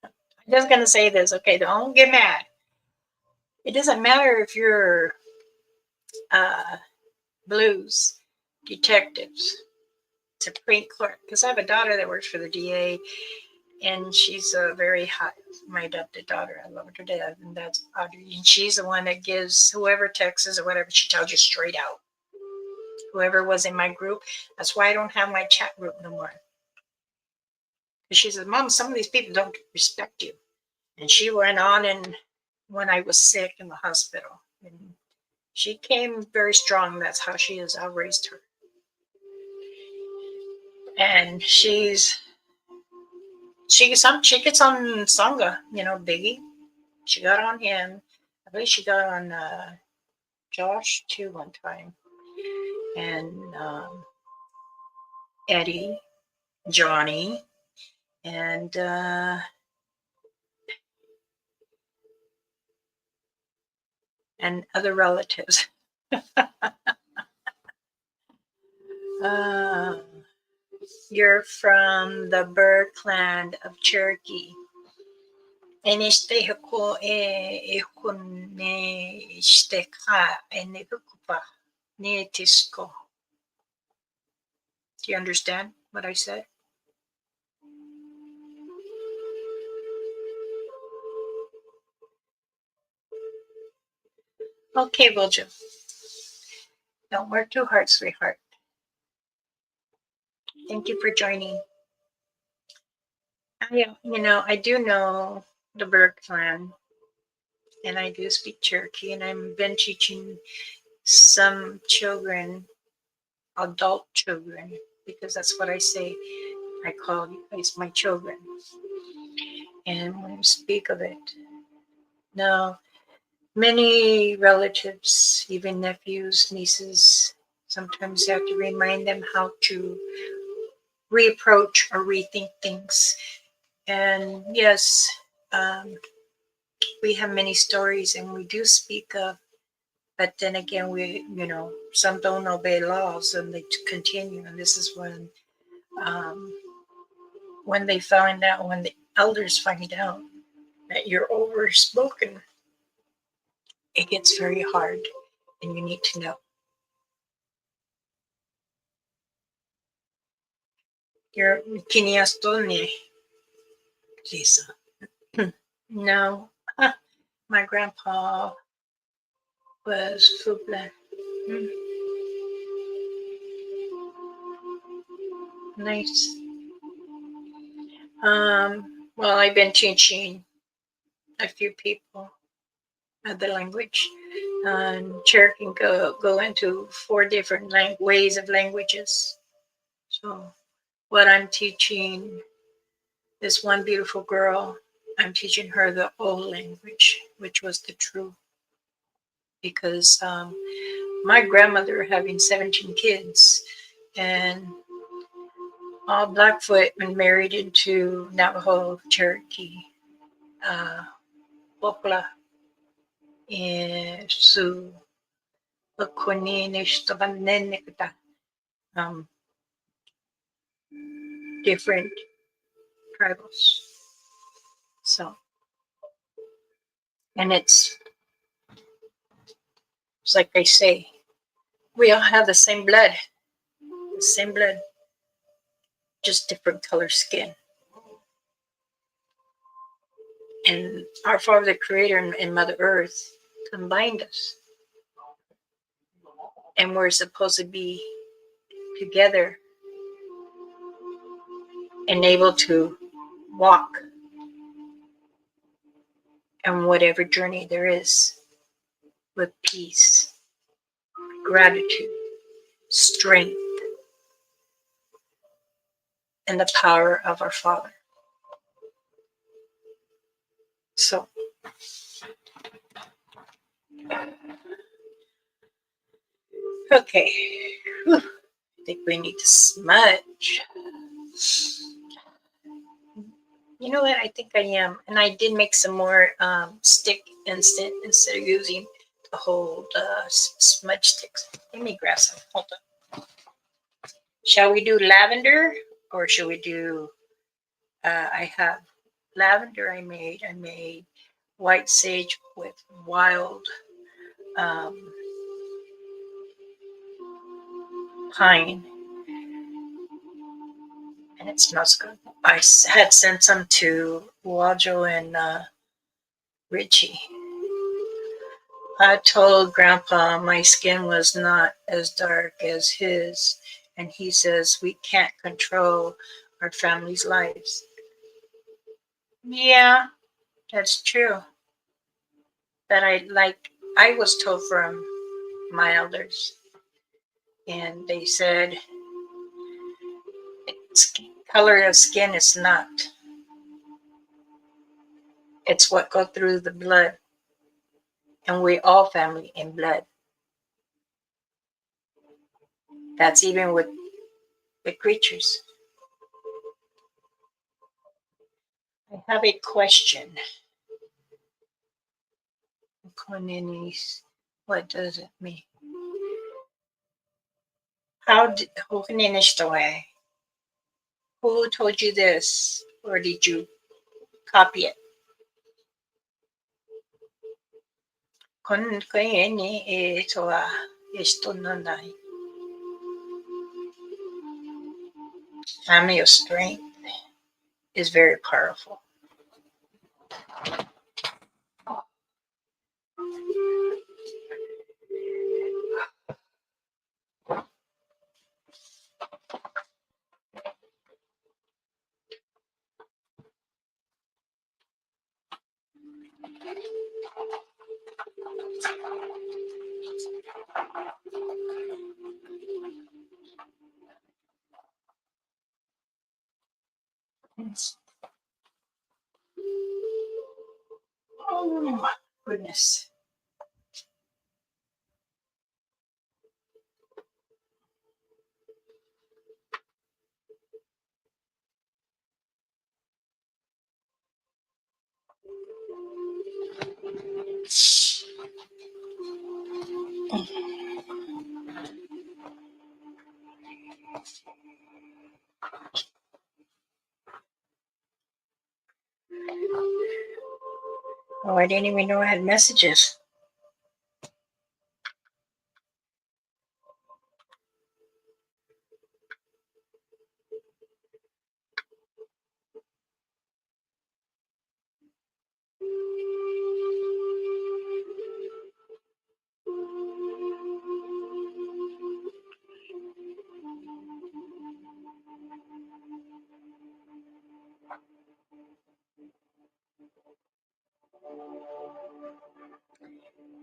I'm just gonna say this, okay? Don't get mad. It doesn't matter if you're uh, blues, detectives, Supreme Court. Because I have a daughter that works for the DA, and she's a very hot. My adopted daughter, I love her to death, and that's Audrey. And she's the one that gives whoever texts or whatever, she tells you straight out. Whoever was in my group, that's why I don't have my chat group no more. Because she says, Mom, some of these people don't respect you. And she went on, and when I was sick in the hospital, and she came very strong. That's how she is. I raised her. And she gets on Sangha, Biggie. She got on him. I believe she got on Josh too one time. And Eddie, Johnny, and other relatives. You're from the Burr clan of Cherokee. Enistehko ehkune steka enekupa netisko. Do you understand what I said? Okay, Wilja. Don't work too hard, sweetheart. Thank you for joining. I do know the Burr clan, and I do speak Cherokee, and I've been teaching some children, adult children, because that's what I say. I call you guys my children. And when you speak of it, now many relatives, even nephews, nieces, sometimes you have to remind them how to reapproach or rethink things. And yes, we have many stories and we do speak of, but then again, some don't obey laws and they continue. And this is when they find out, when the elders find out that you're overspoken, it gets very hard and you need to know. You're Kiniastone, Lisa. No, my grandpa was Fubla. Nice. Well, I've been teaching a few people the language. Cherokee can go into 4 different ways of languages. So what I'm teaching this one beautiful girl, I'm teaching her the old language, which was the true. Because my grandmother having 17 kids and all Blackfoot and married into Navajo, Cherokee, Wokla, and Sioux, different tribals. So, and it's like they say, we all have the same blood, just different color skin. And our Father, the Creator, and Mother Earth combined us. And we're supposed to be together and able to walk on whatever journey there is with peace, gratitude, strength, and the power of our Father. So, okay. Whew. I think we need to smudge. You know what? I think I am. And I did make some more stick instant instead of using the whole smudge sticks. Let me grab some. Hold on. Shall we do lavender or should we do? I have lavender. I made white sage with wild um, pine, and it smells good. Had sent some to Wajo and Richie. I told Grandpa my skin was not as dark as his, and he says we can't control our family's lives. Yeah, that's true. That I was told from my elders, and they said it's color of skin is not. It's what go through the blood, and we all family in blood. That's even with the creatures. I have a question. Koninis, what does it mean? How did Hokaninistoe? Who told you this, or did you copy it? Kon koini e toa isto nanai. Family of strength is very powerful. Oh my goodness. Oh, I didn't even know I had messages.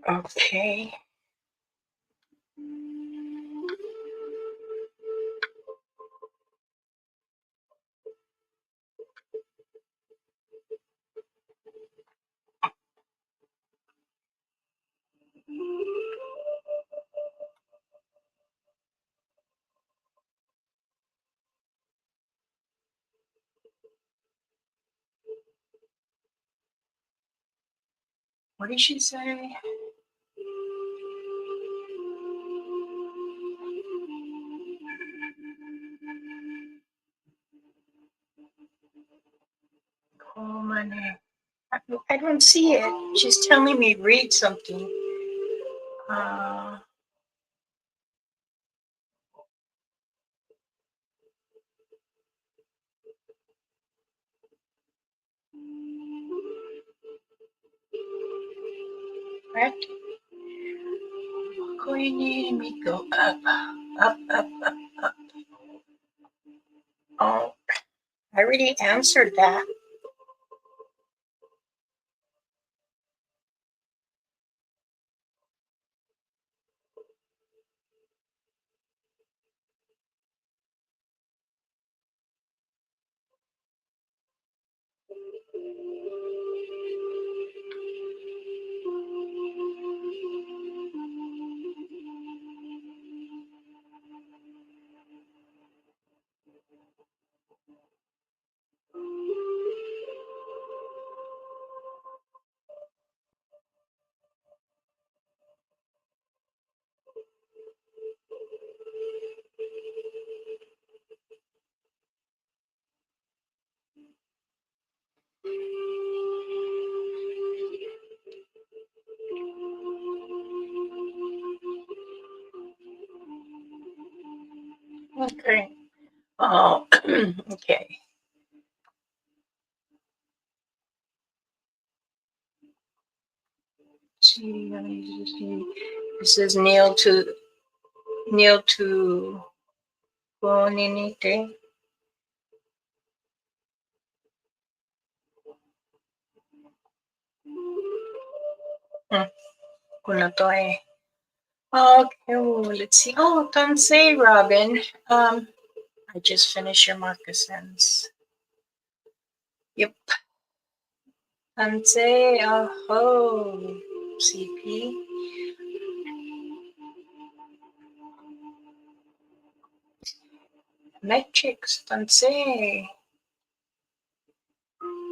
Okay. What did she say? Call my name. I don't see it. She's telling me read something. Uh, right? Going need me go up, up, up, up, up. Oh, I already answered that. Okay. Oh, okay. See, this is Neil to Koninite. Kunatoe. Okay, well, let's see. Oh, Tansei, Robin. I just finished your moccasins. Yep. Tansei, oh, CP. Metrics, Tansei.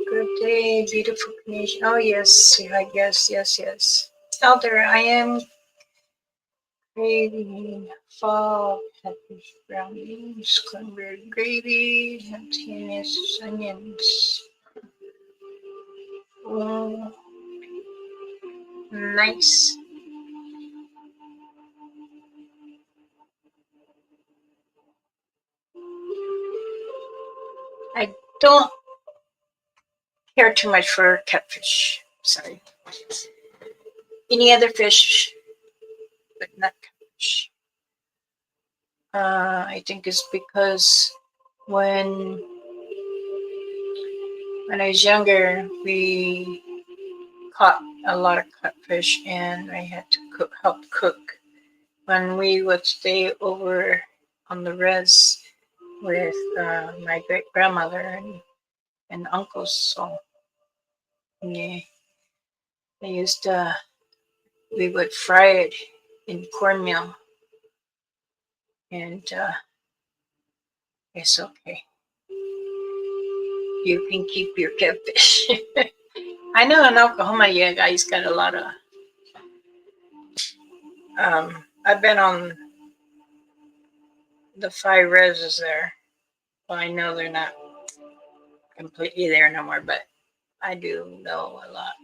Good day, beautiful nation. Oh, yes, yes. Elder, I am craving fall, happy brownies, cornbread gravy, tennis, onions. Oh, nice. I don't care too much for catfish. Sorry. Any other fish, but not catfish. I think it's because when when I was younger, we caught a lot of catfish, and I had to help cook. When we would stay over on the res with my great grandmother and uncles, so yeah, they used to. We would fry it in cornmeal, and it's okay. You can keep your catfish. I know in Oklahoma, yeah, guys got a lot of. I've been on the five reses there. Well, I know they're not completely there no more, but I do know a lot.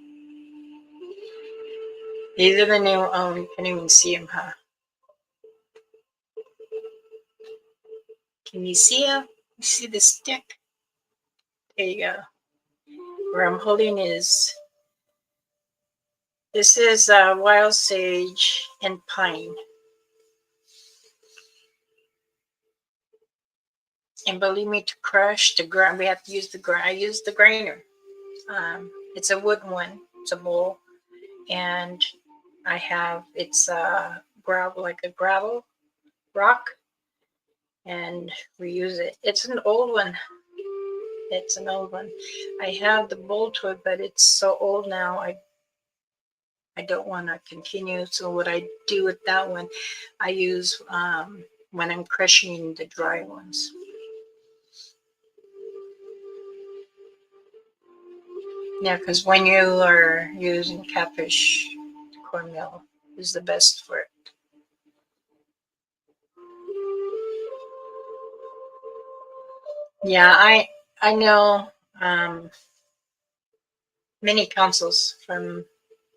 These are the new. You can even see them, huh? Can you see them? You see the stick? There you go. Where I'm holding is this is wild sage and pine. And believe me, to crush the grind, we have to use the grind. I use the grinder. It's a wooden one. It's a bowl, and I have it's gravel, like a gravel rock, and we use it. It's an old one. It's an old one. I have the bowl to it, but it's so old now. I don't want to continue. So what I do with that one, I use when I'm crushing the dry ones. Yeah, because when you are using catfish, cornmeal is the best for it. Yeah, I know many councils from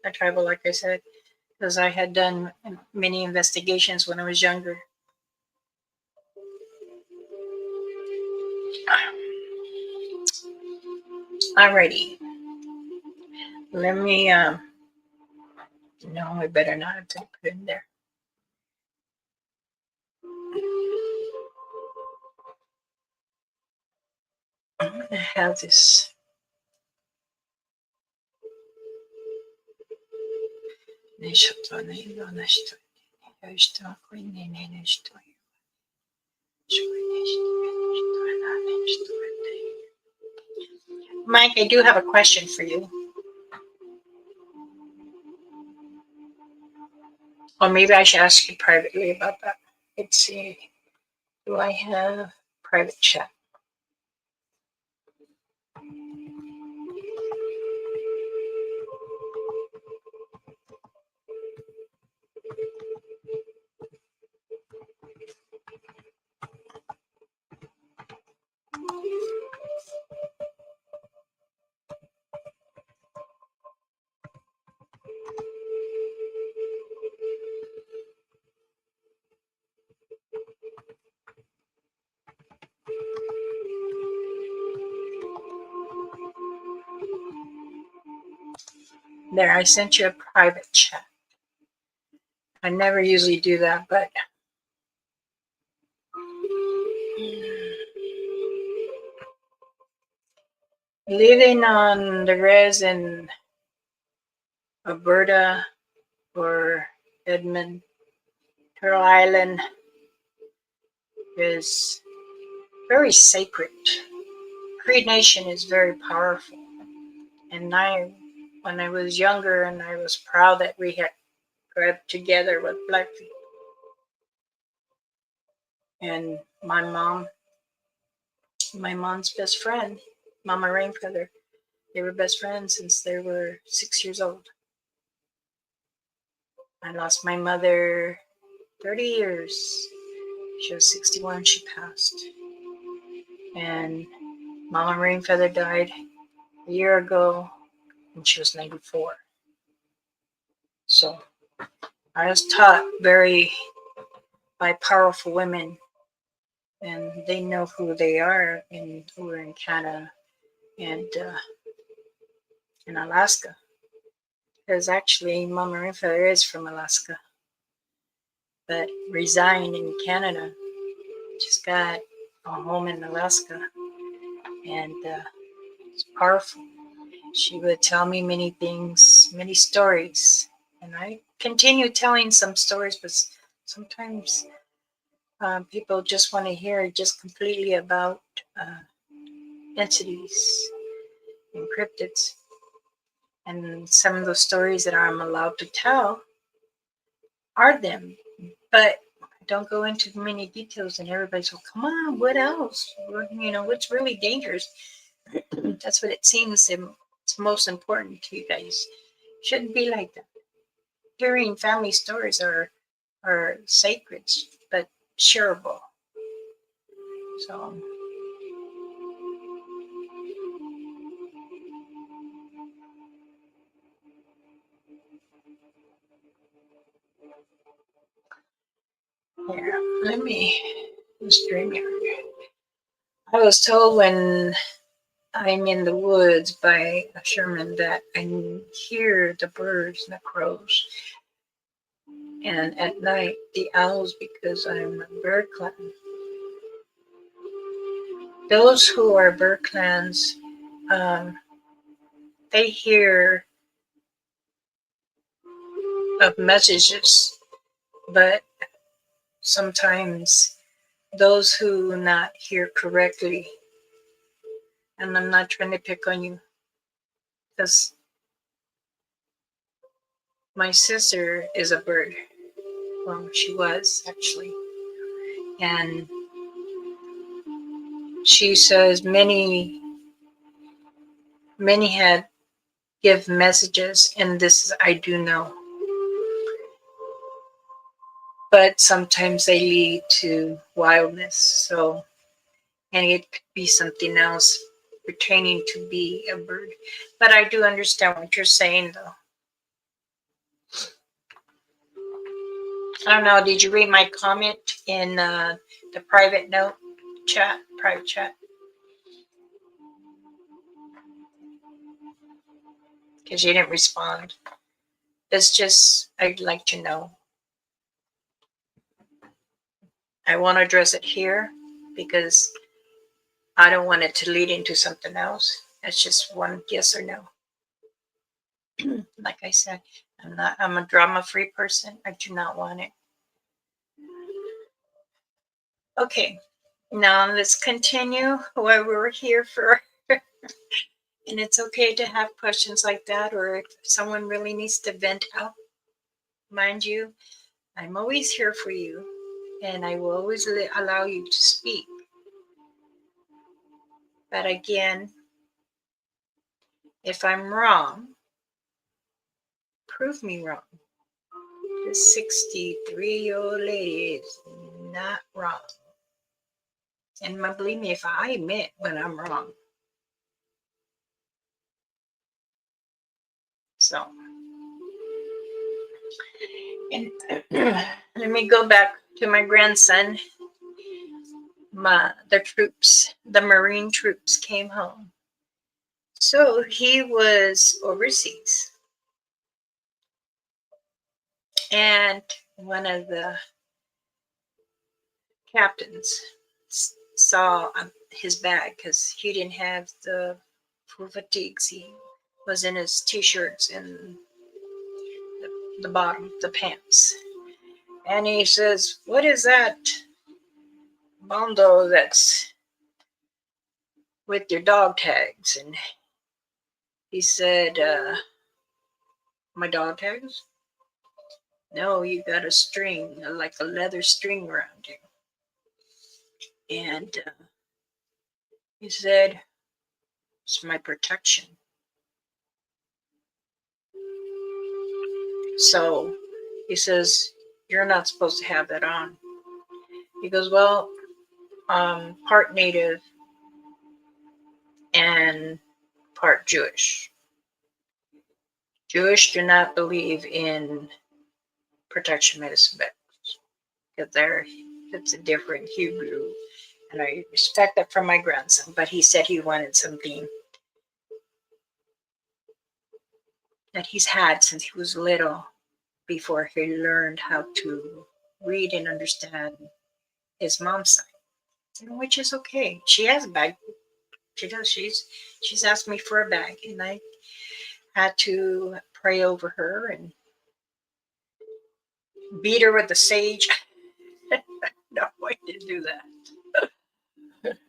a tribal, like I said, because I had done many investigations when I was younger. Alrighty, let me. No, I better not have to put in there. I'm gonna have this. Mike, I do have a question for you. Or maybe I should ask you privately about that. Let's see. Do I have private chat? There, I sent you a private chat. I never usually do that, but living on the res in Alberta or Edmund, Turtle Island is very sacred. Cree Nation is very powerful. And when I was younger, and I was proud that we had grabbed together with Blackfeet. And my mom's best friend, Mama Rainfeather, they were best friends since they were 6 years old. I lost my mother 30 years. She was 61, she passed. And Mama Rainfeather died a year ago, and she was 94. So I was taught by powerful women, and they know who they are over in Canada and in Alaska. Because actually, Mama Rainfeather is from Alaska, but resigned in Canada. She's got a home in Alaska, and it's powerful. She would tell me many things, many stories, and I continue telling some stories, but sometimes people just want to hear just completely about entities and cryptids. And some of those stories that I'm allowed to tell are them, but I don't go into many details, and everybody's like, come on, what else? What's really dangerous? That's what it seems it's most important to you guys. Shouldn't be like that. Hearing family stories are sacred, but shareable. So here, let me stream here. I was told when I'm in the woods by a Sherman that I hear the birds and the crows, and at night the owls, because I'm a bird clan. Those who are bird clans, they hear of messages, but sometimes those who not hear correctly, and I'm not trying to pick on you, because my sister is a bird. Well, she was actually, and she says many had give messages, and this I do know, but sometimes they lead to wildness. So, and it could be something else pertaining to be a bird. But I do understand what you're saying, though. I don't know. Did you read my comment in the private chat? Because you didn't respond. It's just, I'd like to know. I want to address it here because I don't want it to lead into something else. It's just one yes or no. Like I said, I'm a drama-free person. I do not want it. Okay, now let's continue why we're here for. And it's okay to have questions like that, or if someone really needs to vent out. Mind you, I'm always here for you, and I will always allow you to speak. But again, if I'm wrong, prove me wrong. This 63-year-old lady is not wrong. And believe me, if I admit when I'm wrong. So, and let me go back to my grandson. The Marine troops came home. So he was overseas. And one of the captains saw his bag because he didn't have the full fatigues. He was in his t-shirts and the bottom, the pants. And he says, "What is that bondo that's with your dog tags?" And he said, "My dog tags? No, you got a string, like a leather string around you." And he said, "It's my protection." So he says, "You're not supposed to have that on." He goes, "Well, part native and part Jewish. Jewish do not believe in protection medicine bags because it's a different Hebrew, and I respect that from my grandson. But he said he wanted something that he's had since he was little, before he learned how to read and understand his mom's side, which is okay. She has a bag. She does. She's asked me for a bag, and I had to pray over her and beat her with the sage. No, I didn't do that.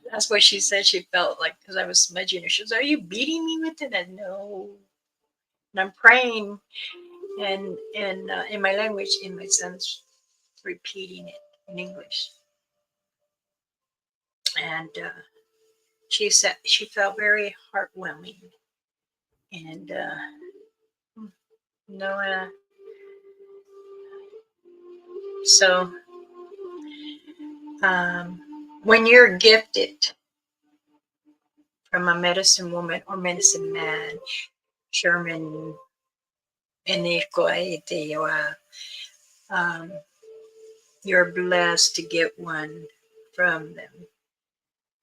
That's what she said she felt like because I was smudging her. She was, "Are you beating me with it?" And no. And I'm praying, and in my language, and my son's repeating it in English. And she said she felt very heartwarming. And no, so when you're gifted from a medicine woman or medicine man, Sherman Eniko, you're blessed to get one from them.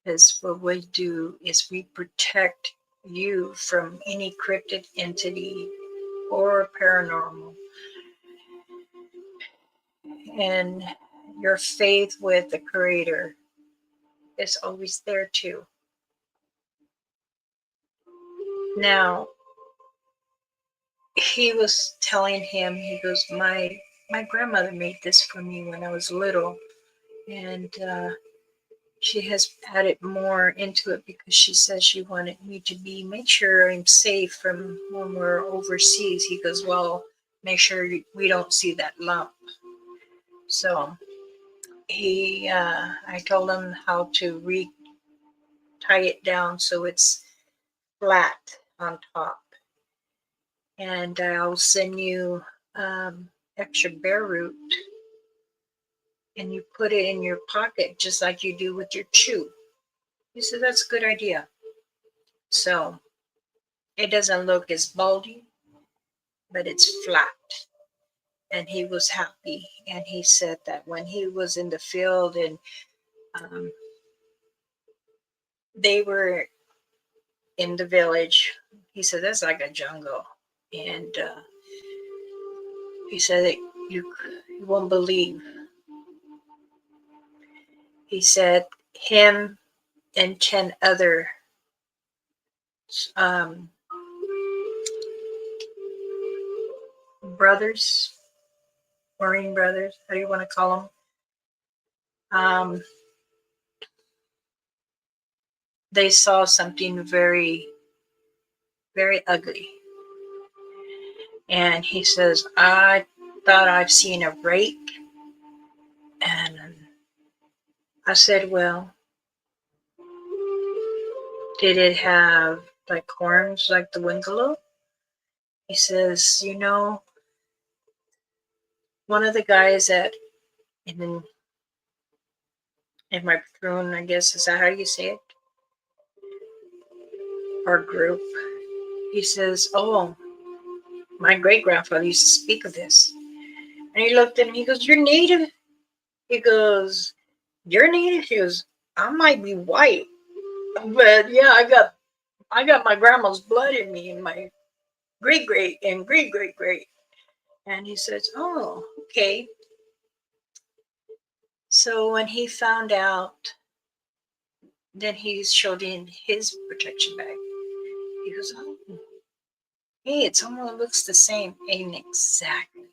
Because what we do is we protect you from any cryptid entity or paranormal. And your faith with the Creator is always there too. Now, he was telling him, he goes, my grandmother made this for me when I was little, and she has added more into it because she says she wanted me to make sure I'm safe from when we're overseas. He goes, "Well, make sure we don't see that lump." So I told him how to tie it down so it's flat on top. And I'll send you extra bear root, and you put it in your pocket just like you do with your chew. He said, "That's a good idea." So it doesn't look as bulgy, but it's flat. And he was happy. And he said that when he was in the field and um, they were in the village, he said, "That's like a jungle." And he said that you won't believe. He said him and 10 other um, brothers, Marine brothers, how do you want to call them? They saw something very, very ugly. And he says, "I thought I've seen a rake." And I said, "Well, did it have like horns like the Wingalo?" He says, one of the guys in my platoon, I guess, is that how you say it? Our group. He says, "Oh, my great grandfather used to speak of this." And he looked at me, he goes, "You're native?" He goes, "You're native?" He goes, "I might be white, but yeah, I got my grandma's blood in me, and my great great and great great great." And he says, oh, okay. So when he found out, then he showed in his protection bag. He goes, oh, hey, it almost looks the same. Ain't exactly.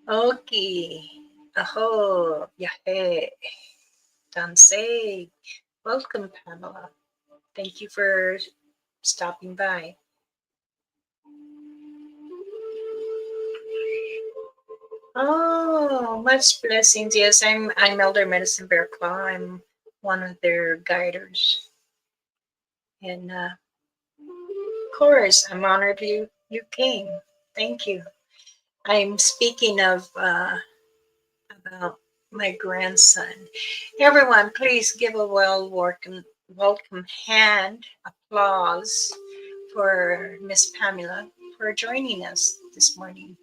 Okay. Aho, yahe. Dansei. Welcome, Pamela. Thank you for stopping by. Oh, much blessings. Yes, I'm Elder Medicine Bear Claw. I'm one of their guiders. And of course, I'm honored you came. Thank you. I'm speaking of about my grandson. Everyone, please give a welcome hand applause for Miss Pamela for joining us this morning.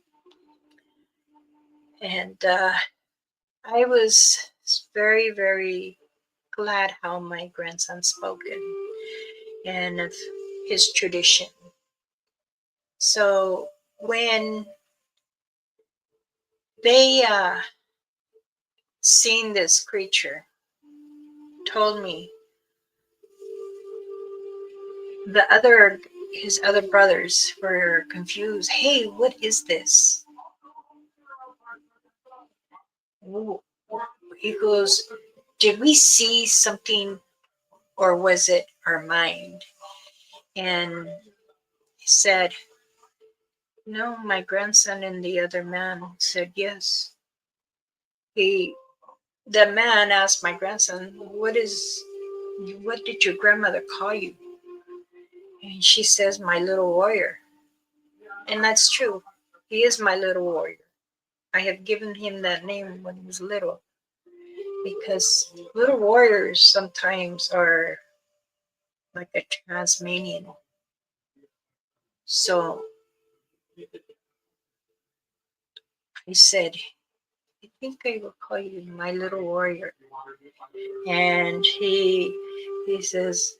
And I was very, very glad how my grandson spoken and of his tradition. So when they seen this creature, told me his other brothers were confused. Hey, what is this? Ooh. He goes, did we see something or was it our mind? And he said, no, my grandson and the other man said yes. The man asked my grandson, what did your grandmother call you? And she says, my little warrior. And that's true. He is my little warrior. I have given him that name when he was little because little warriors sometimes are like a Tasmanian. So I said, I think I will call you my little warrior. And he says,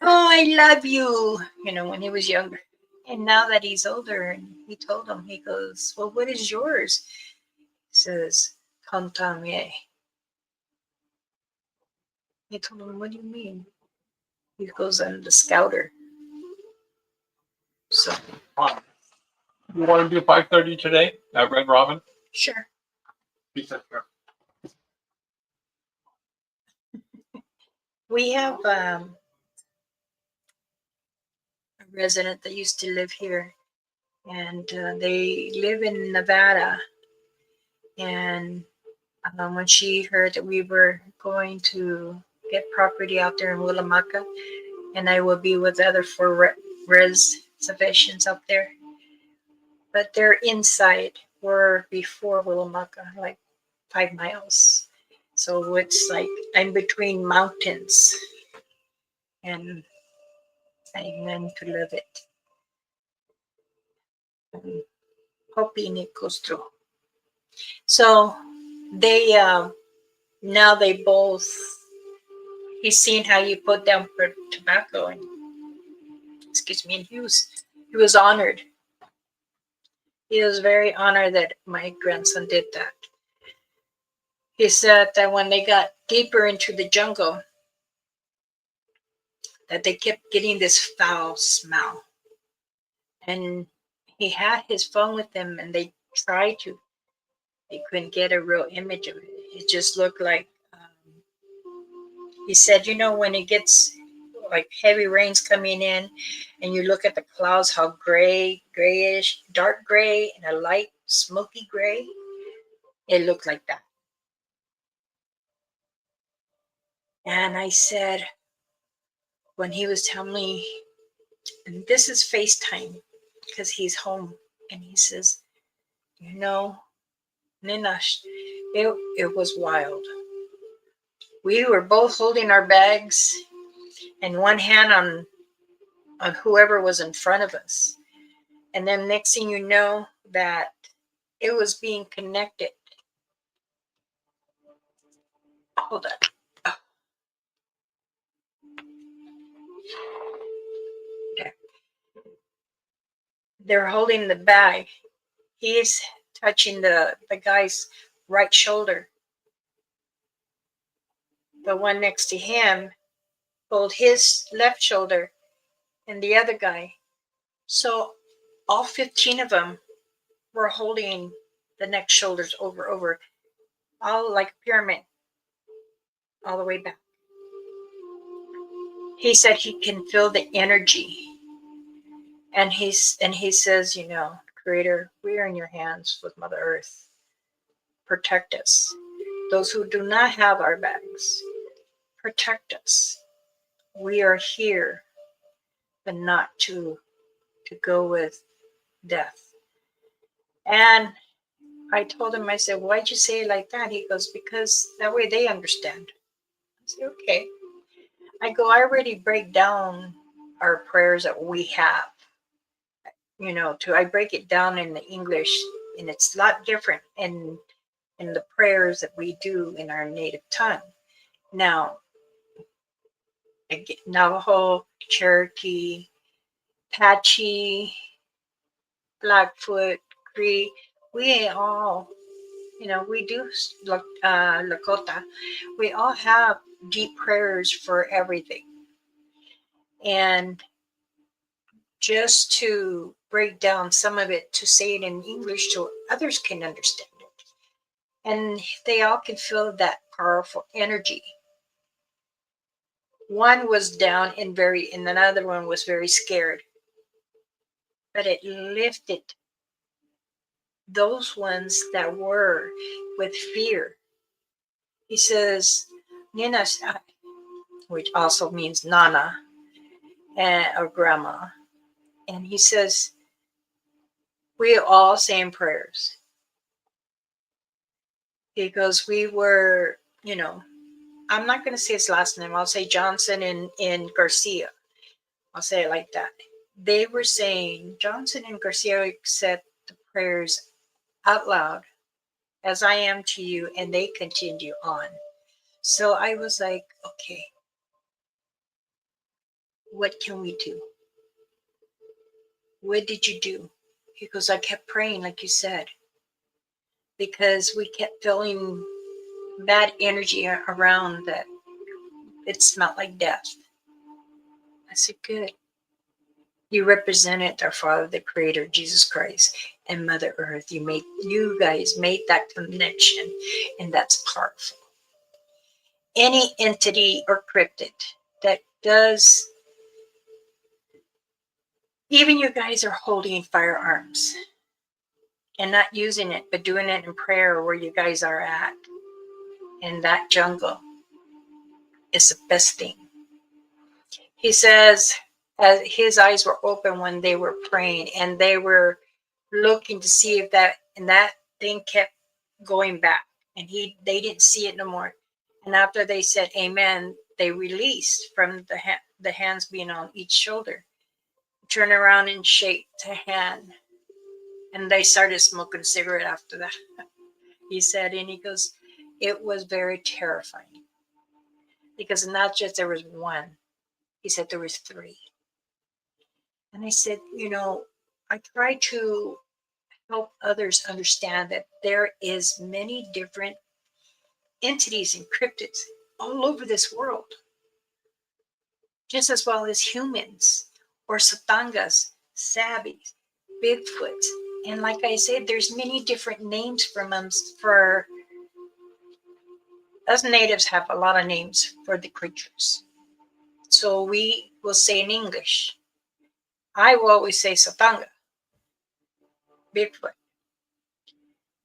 oh, I love you, when he was younger. And now that he's older, and he told him, he goes, well, what is yours? He says, Kantamye. He told him, what do you mean? He goes, I'm the scouter. So. You want to do 5:30 today at Red Robin? Sure. He said sure. We have a resident that used to live here, and they live in Nevada. And when she heard that we were going to get property out there in Willamaka, and I will be with the other four reservations up there, but they're inside. We're before Willamaka, like 5 miles. So it's like I'm between mountains, and I'm going to love it. I'm hoping it goes through. So they now they both. He's seen how you put down for tobacco, and excuse me, and he was honored. He was very honored that my grandson did that. He said that when they got deeper into the jungle, that they kept getting this foul smell. And he had his phone with him, and they tried to. They couldn't get a real image of it. It just looked like, he said, when it gets like heavy rains coming in, and you look at the clouds, how grayish, dark gray, and a light smoky gray, it looked like that. And I said, when he was telling me, and this is FaceTime because he's home, and he says, Ninash, it was wild. We were both holding our bags and one hand on whoever was in front of us. And then next thing you know, that it was being connected. Hold on. Oh. Okay. they're holding the bag. He's touching the guy's right shoulder. The one next to him hold his left shoulder, and the other guy. So all 15 of them were holding the neck shoulders over, all like a pyramid, all the way back. He said he can feel the energy. And he says, Creator, we are in your hands with Mother Earth. Protect us. Those who do not have our bags, protect us. We are here, but not to go with death. And I told him, I said, why'd you say it like that? He goes, because that way they understand. I said, okay. I go, I already break down our prayers that we have. I break it down in the English, and it's a lot different in the prayers that we do in our native tongue. Now, Navajo, Cherokee, Apache, Blackfoot, Cree, we all, we do Lakota. We all have deep prayers for everything. And just to break down some of it, to say it in English so others can understand it. And they all can feel that powerful energy. One was down and another one was very scared. But it lifted those ones that were with fear. He says, Nina, which also means Nana or Grandma. And he says, we all saying prayers. He goes, we were, I'm not going to say his last name. I'll say Johnson and Garcia. I'll say it like that. They were saying, Johnson and Garcia said the prayers out loud, as I am to you, and they continue on. So I was like, okay, what can we do? What did you do? He goes, I kept praying, like you said, because we kept feeling bad energy around that it smelled like death. I said, good. You represented our Father, the Creator, Jesus Christ, and Mother Earth. You guys made that connection, and that's powerful. Any entity or cryptid that does, even you guys are holding firearms and not using it, but doing it in prayer where you guys are at in that jungle is the best thing. He says, as his eyes were open when they were praying, and they were looking to see if that thing kept going back, and they didn't see it no more. And after they said amen, they released from the hands being on each shoulder, turn around and shake the hand, and they started smoking a cigarette after that. He said, and he goes, it was very terrifying, because not just there was one, he said there was three. And I said, I try to help others understand that there is many different entities and cryptids all over this world, just as well as humans or Satangas, Sabbies, Bigfoots. And like I said, there's many different names for us natives have a lot of names for the creatures. So we will say in English, I will always say Satanga, Bigfoot.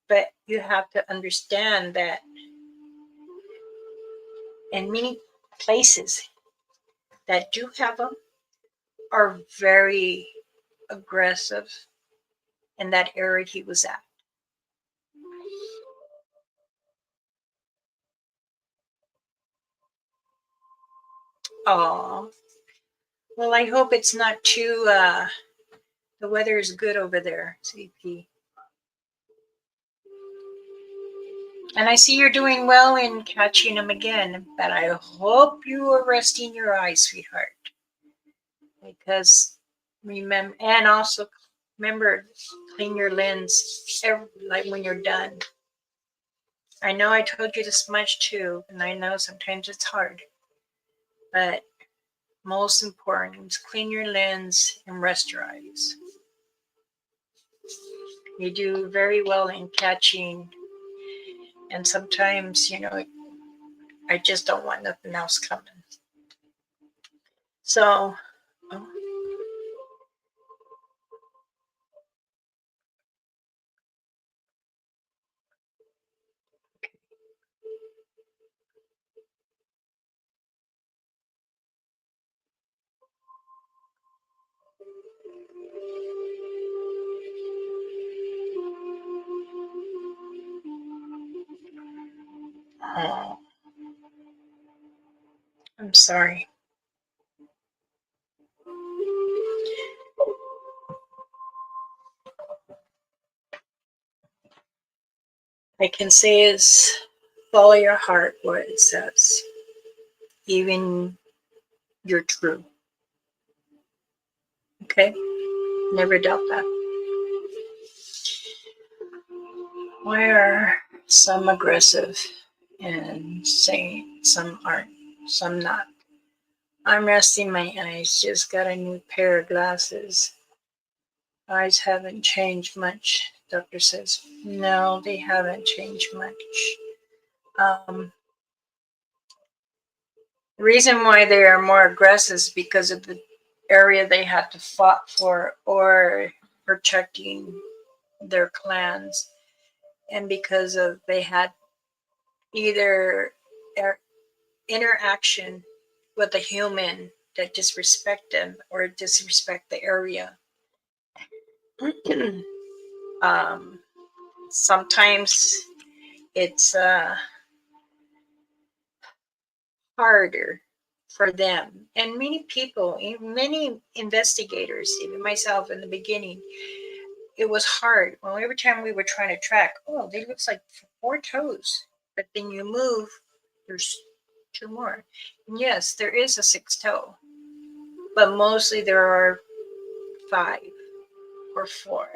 But you have to understand that in many places that do have them are very aggressive in that area he was at. Oh, well, I hope it's not too, the weather is good over there, CP. And I see you're doing well in catching them again, but I hope you are resting your eyes, sweetheart. Because remember, and also Remember, clean your lens like when you're done. I know I told you this much too, and I know sometimes it's hard, but most important is clean your lens and rest your eyes. You do very well in catching, and sometimes, I just don't want nothing else coming. So, oh, oh, I'm sorry. I can say is follow your heart, what it says, even you're true. Okay? Never doubt that. Why are some aggressive and saying some aren't, some not? I'm resting my eyes, just got a new pair of glasses. Eyes haven't changed much, doctor says. No, they haven't changed much. Um, the reason why they are more aggressive is because of the area they had to fight for or protecting their clans, and because of they had either interaction with a human that disrespect them or disrespect the area. um, Sometimes it's harder for them, and many people, many investigators, even myself in the beginning, it was hard. Well, every time we were trying to track, oh, they looks like 4 toes, but then you move, there's 2 more. And yes, there is a 6th toe, but mostly there are 5 or 4.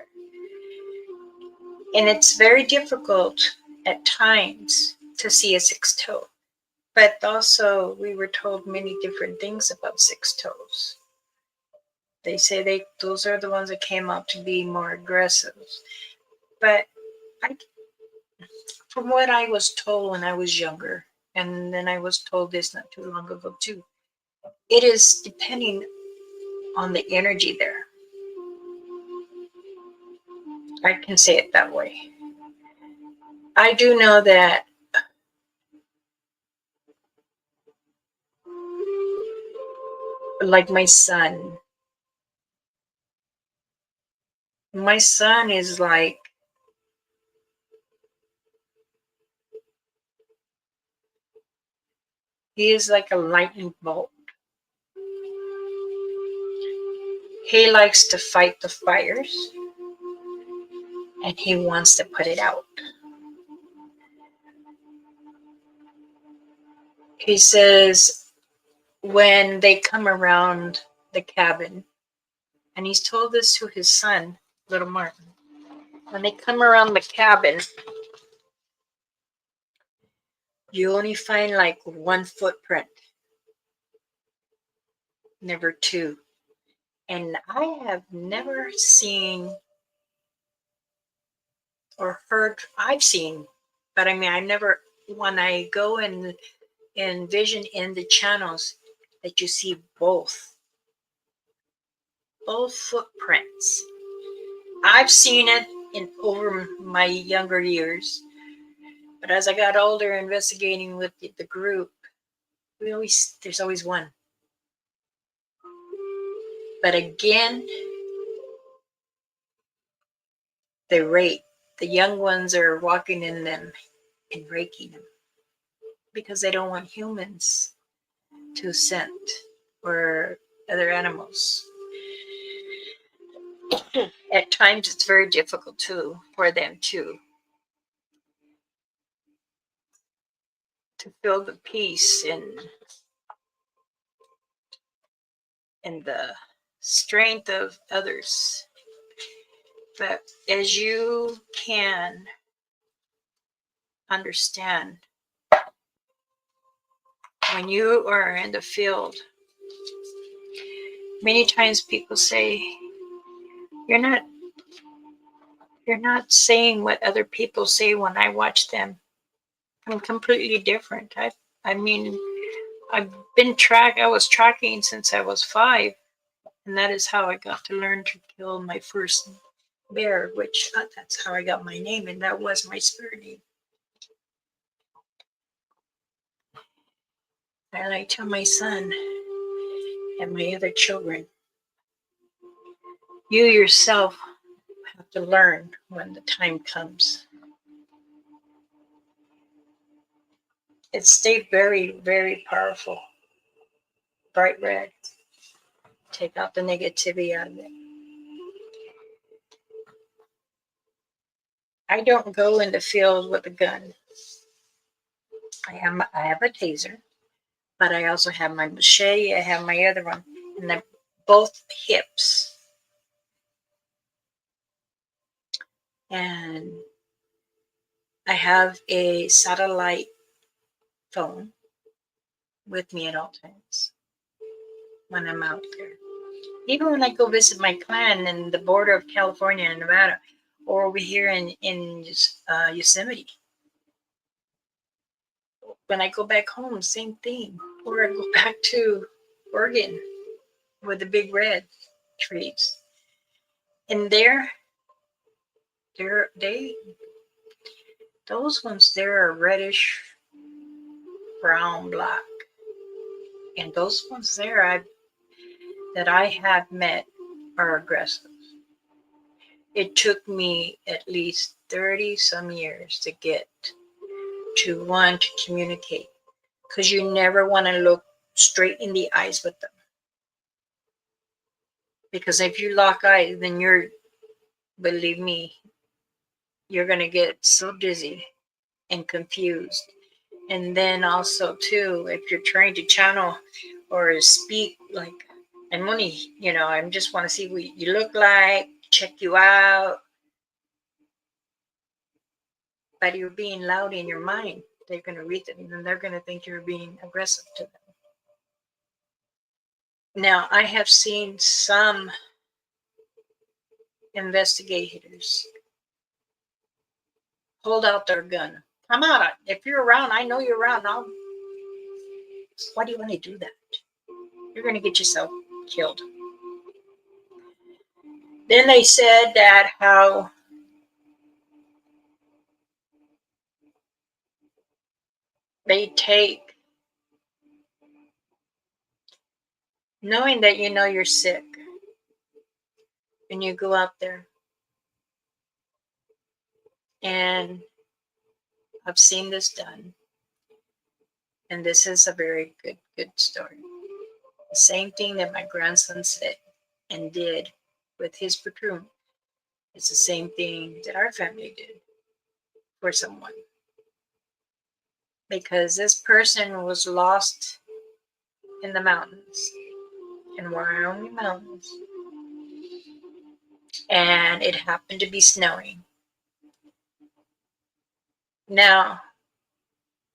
And it's very difficult at times to see a 6th toe. But also, we were told many different things about 6 toes. They say those are the ones that came out to be more aggressive. But I, from what I was told when I was younger, and then I was told this not too long ago too, it is depending on the energy there. I can say it that way. I do know that like my son is like, he is like a lightning bolt. He likes to fight the fires and he wants to put it out. He says when they come around the cabin, and he's told this to his son, little Martin, when they come around the cabin, you only find like 1 footprint, never 2. And I have never seen or heard, I've seen, but I mean, I never, when I go and vision in the channels, that you see both footprints. I've seen it in over my younger years, but as I got older, investigating with the group, there's always 1. But again, the young ones are walking in them and breaking them because they don't want humans to scent or other animals. At times, it's very difficult too for them to feel the peace and the strength of others. But as you can understand, when you are in the field, many times people say, you're not saying what other people say when I watch them. I'm completely different. I mean, I was tracking since I was 5, and that is how I got to learn to kill my first bear, which that's how I got my name, and that was my spirit name. And I tell my son and my other children, you yourself have to learn when the time comes. It stayed very, very powerful. Bright red. Take out the negativity out of it. I don't go in the field with a gun. I have a taser, but I also have my machete. I have my other one, and they're both hips. And I have a satellite phone with me at all times when I'm out there. Even when I go visit my clan in the border of California and Nevada, or over here in Yosemite. When I go back home, same thing. Or I go back to Oregon with the big red trees. And those ones there are reddish, brown, black. And those ones there that I have met are aggressive. It took me at least 30 some years to get to want to communicate, because you never want to look straight in the eyes with them. Because if you lock eyes, then believe me, you're going to get so dizzy and confused. And then also too, if you're trying to channel or speak like, I just want to see what you look like, check you out. But you're being loud in your mind. They're going to read it, and then they're going to think you're being aggressive to them. Now, I have seen some investigators hold out their gun. Come out. If you're around, I know you're around. Why do you want to do that? You're going to get yourself killed. Then they said that how they take, knowing that you're sick, and you go out there. And I've seen this done. And this is a very good story. The same thing that my grandson said and did with his platoon. It's the same thing that our family did for someone. Because this person was lost in the mountains, in Wyoming mountains. And it happened to be snowing. Now,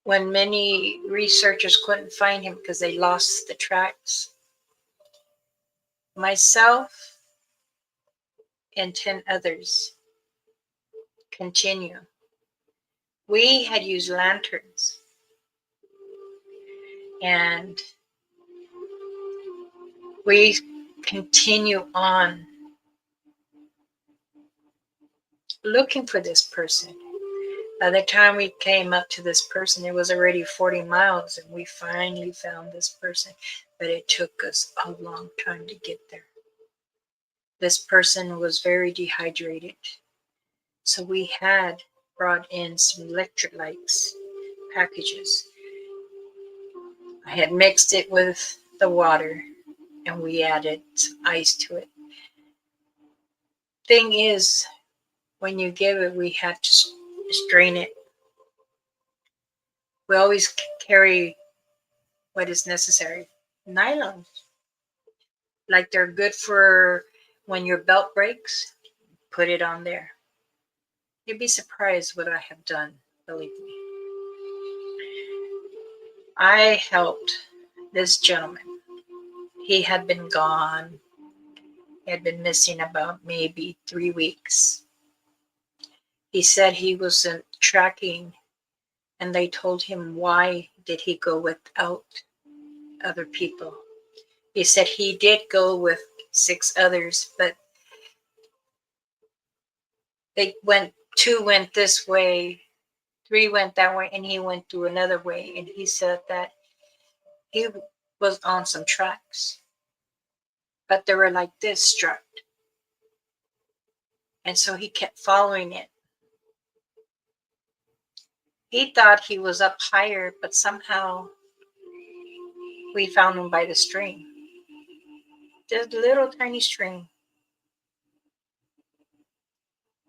when many researchers couldn't find him because they lost the tracks, myself and 10 others continue. We had used lanterns, and we continue on looking for this person. By the time we came up to this person, it was already 40 miles, and we finally found this person. But it took us a long time to get there. This person was very dehydrated. So we had brought in some electrolytes packages. I had mixed it with the water, and we added some ice to it. Thing is, when you give it, we had to strain it. We always carry what is necessary. Nylon. Like they're good for when your belt breaks, put it on there. You'd be surprised what I have done, believe me. I helped this gentleman. He had been gone. He had been missing about maybe 3 weeks. He said he wasn't tracking, and they told him why did he go without other people. He said he did go with 6 others, but two went this way, 3 went that way, and he went through another way. And he said that he was on some tracks, but they were like this struck. And so he kept following it. He thought he was up higher, but somehow we found him by the stream. Just a little tiny stream.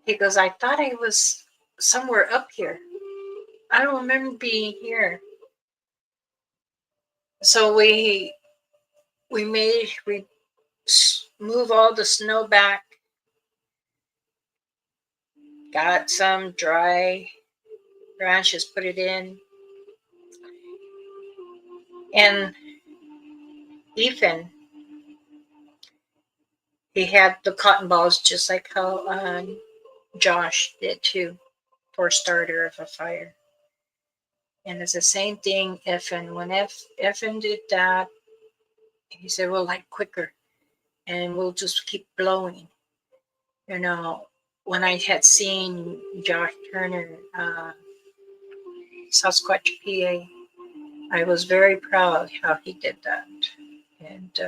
He goes, I thought I was somewhere up here. I don't remember being here. So we move all the snow back, got some dry branches, put it in. And Ethan, he had the cotton balls just like how Josh did too, for starter of a fire. And it's the same thing, Ethan. When Ethan did that, he said, well, like quicker, and we'll just keep blowing. You know, when I had seen Josh Turner, Sasquatch PA, I was very proud how he did that. And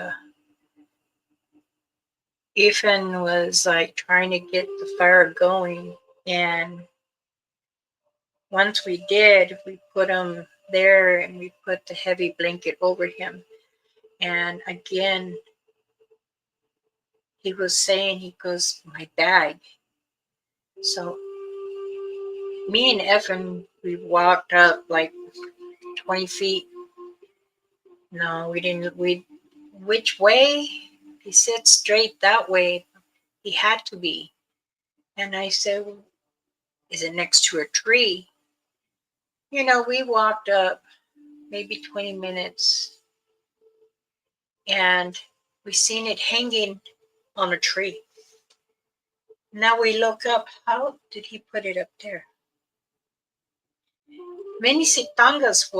Ethan was like trying to get the fire going. And once we did, we put him there and we put the heavy blanket over him. And again, he was saying, he goes, my bag. So me and Evan, we walked up like 20 feet. No, we didn't. Which way? He said straight that way. He had to be. And I said, well, is it next to a tree? You know, we walked up maybe 20 minutes and we seen it hanging on a tree. Now we look up, how did he put it up there? Many Sitangas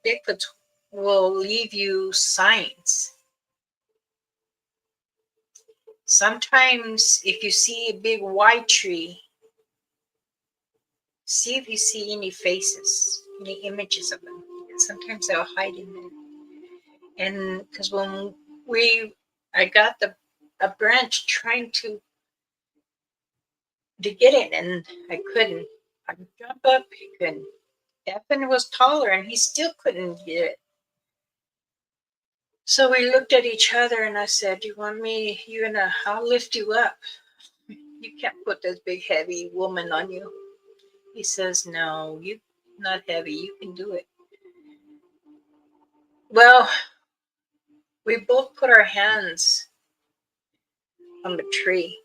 Bigfoot will leave you signs. Sometimes if you see a big white tree, see if you see any faces, any images of them. Sometimes they'll hide in there. And because when I got a branch trying to get it, and I couldn't. I would jump up, he couldn't. Evan was taller, and he still couldn't get it. So we looked at each other, and I said, "Do you want me? I'll lift you up. You can't put this big heavy woman on you." He says, "No, you're not heavy. You can do it." Well, we both put our hands on the tree.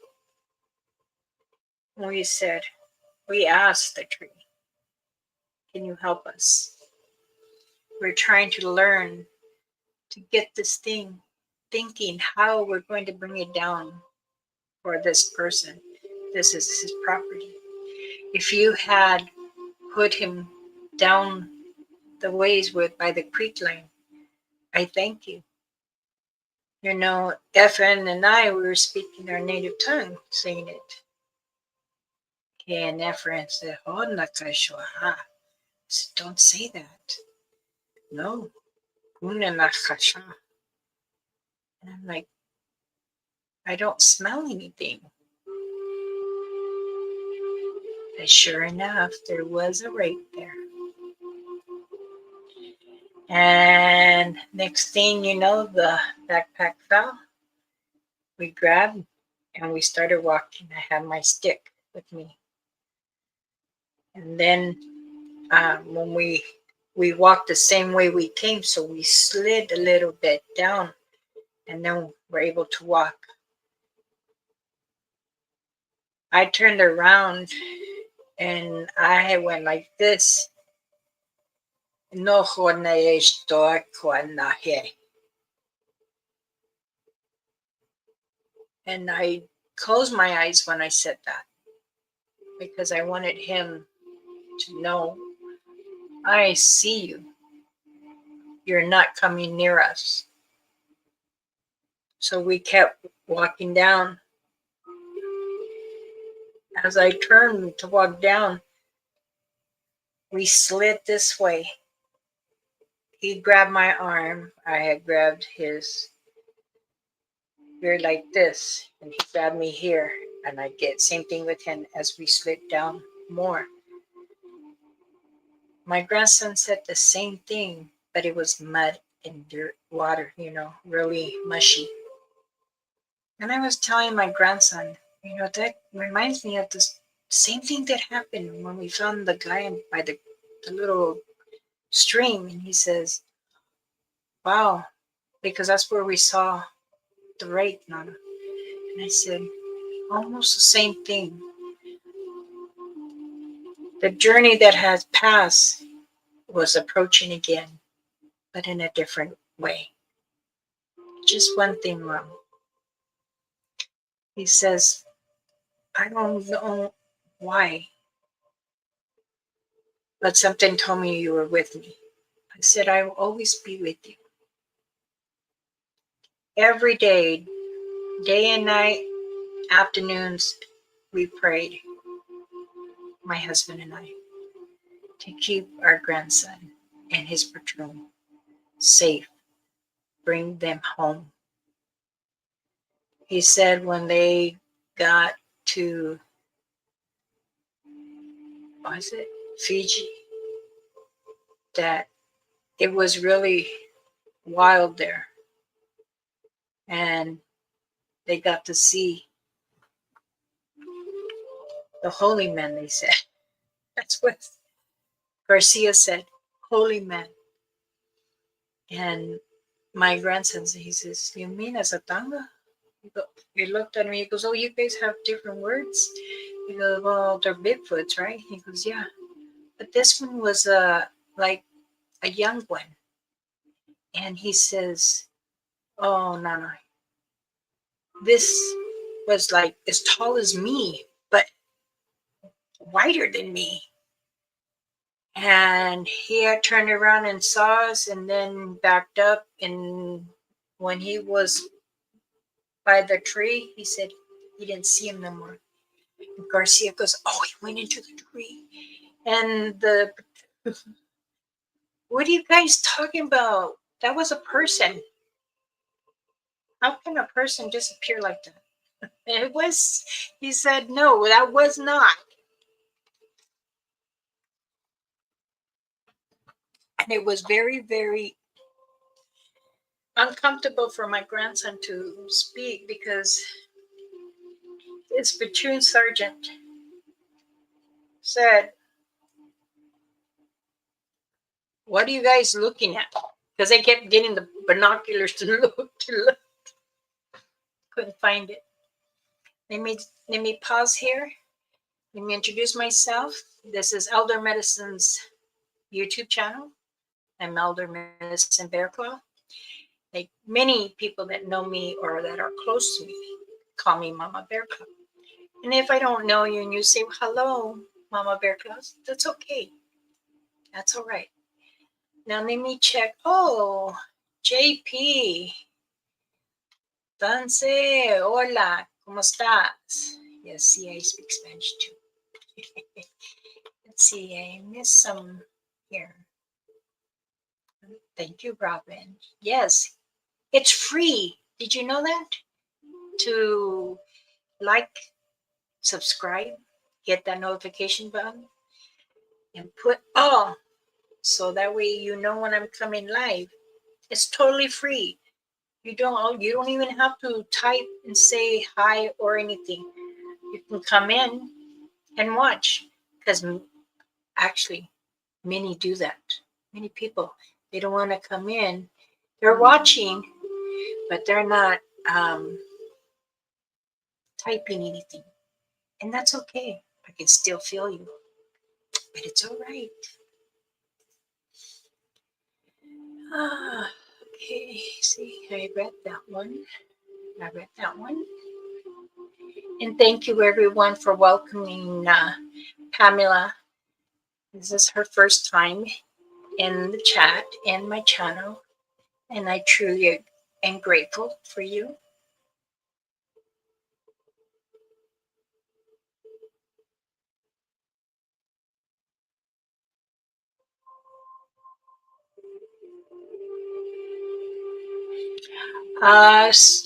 And we asked the tree, can you help us? We're trying to learn to get this thing, thinking how we're going to bring it down for this person. This is his property. If you had put him down the ways by the creek line, I thank you. You know, Efren and I, we were speaking our native tongue, saying it. And Efren said, "Oh, nakashoha." Don't say that. No. And I'm like, I don't smell anything. And sure enough, there was a rake there. And next thing you know, the backpack fell. We grabbed and we started walking. I had my stick with me. And then when we walked the same way we came, so we slid a little bit down and then we're able to walk. I turned around and I went like this. No and I closed my eyes when I said that because I wanted him to know, I see you. You're not coming near us. So we kept walking down. As I turned to walk down, we slid this way. He grabbed my arm. I had grabbed his. We're like this, and he grabbed me here, and I get same thing with him as we slid down more. My grandson said the same thing, but it was mud and dirt, water, really mushy. And I was telling my grandson, that reminds me of the same thing that happened when we found the guy by the little stream. And he says, wow, because that's where we saw the right, Nana. And I said, almost the same thing. The journey that has passed was approaching again, but in a different way. Just one thing wrong. He says, I don't know why, but something told me you were with me. I said, I will always be with you. Every day and night, afternoons, we prayed, my husband and I, to keep our grandson and his patron safe, bring them home. He said when they got to, was it Fiji, that it was really wild there. And they got to see the holy man, they said. That's what Garcia said, holy man. And my grandson, he says, you mean as a tanga? He looked at me, he goes, oh, you guys have different words? He goes, well, they're Bigfoots, right? He goes, yeah. But this one was like a young one. And he says, oh, no. This was like as tall as me, but wider than me. And he had turned around and saw us and then backed up. And when he was by the tree, he said he didn't see him no more. And Garcia goes, oh, he went into the tree. And what are you guys talking about? That was a person. How can a person disappear like that? It was, he said, no, that was not. And it was very, very uncomfortable for my grandson to speak because his platoon sergeant said, what are you guys looking at? Because they kept getting the binoculars to look. Couldn't find it. Let me pause here. Let me introduce myself. This is Elder Medicine's YouTube channel. I'm Elder Medicine Bear Claw. Like many people that know me or that are close to me call me Mama Bear Claw. And if I don't know you and you say, hello, Mama Bear Claw, that's okay. That's all right. Now let me check. Oh, JP. Entonces, hola, ¿cómo estás? Yes, see, I speak Spanish too. Let's see, I missed some here. Thank you, Robin. Yes, it's free. Did you know that? To like, subscribe, hit that notification button, and put all so that way you know when I'm coming live. It's totally free. You don't even have to type and say hi or anything. You can come in and watch because actually many do that. Many people, they don't want to come in. They're watching, but they're not typing anything. And that's okay. I can still feel you, but it's all right. Ah, okay. See, I read that one. I read that one. And thank you, everyone, for welcoming Pamela. This is her first time in the chat in my channel, and I truly am grateful for you.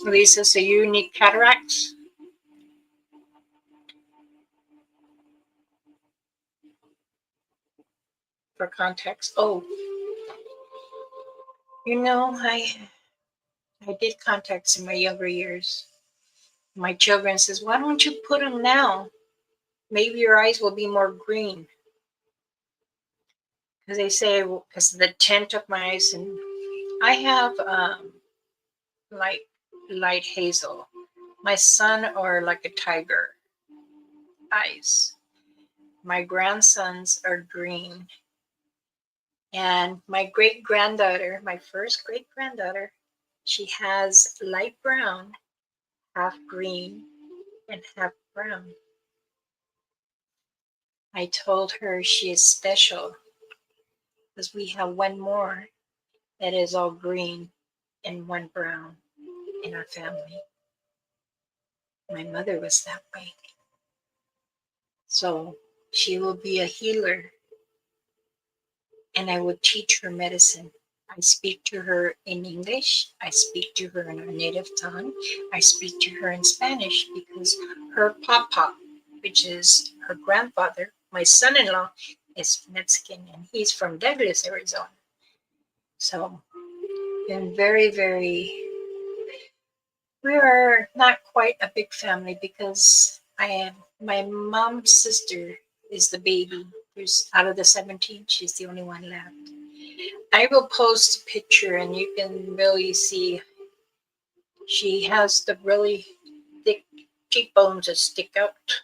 Lisa, so you need cataracts? For context. Oh, I did contacts in my younger years. My children says, why don't you put them now? Maybe your eyes will be more green. Because they say, because of the tint of my eyes, and I have light light hazel. My son are like a tiger eyes. My grandsons are green. And my great granddaughter, my first great granddaughter, she has light brown, half green, and half brown. I told her she is special because we have one more that is all green and one brown in our family. My mother was that way. So she will be a healer, and I will teach her medicine. I speak to her in English. I speak to her in her native tongue. I speak to her in Spanish because her papa, which is her grandfather, my son-in-law, is Mexican, and he's from Douglas, Arizona. So, been we are not quite a big family because my mom's sister is the baby. There's out of the 17, she's the only one left. I will post a picture and you can really see she has the really thick cheekbones that stick out.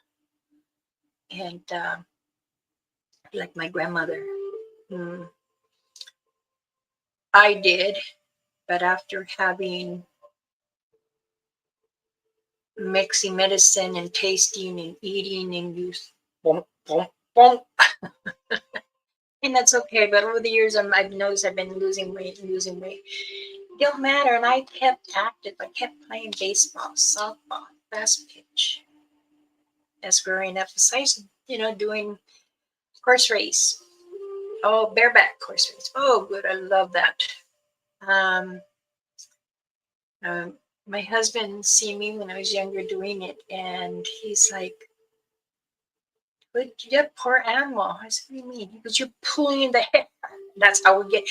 And like my grandmother. I did, but after having mixing medicine and tasting and eating and use, boom, boom, boom. And that's okay. But over the years, I've noticed I've been losing weight, losing weight. It don't matter. And I kept active. I kept playing baseball, softball, fast pitch. As growing up, besides, doing horse race. Oh, bareback horse race. Oh, good. I love that. Um, my husband see me when I was younger doing it, and he's like, "But you poor animal." I said, "What do you mean?" He goes, "You're pulling the hair." That's how we get.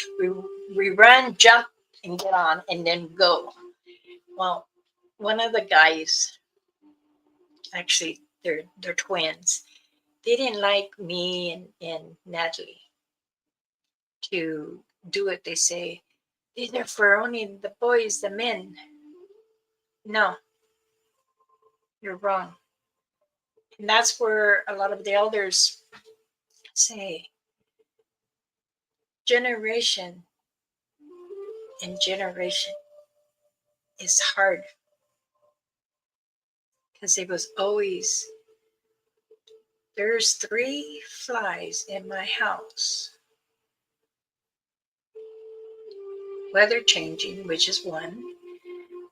We run, jump, and get on, and then go. Well, one of the guys, actually, they're twins. They didn't like me and Natalie to do it. They say these are for only the boys, the men. No, you're wrong. And that's where a lot of the elders say generation and generation is hard because it was always there's 3 flies in my house. Weather changing, which is one,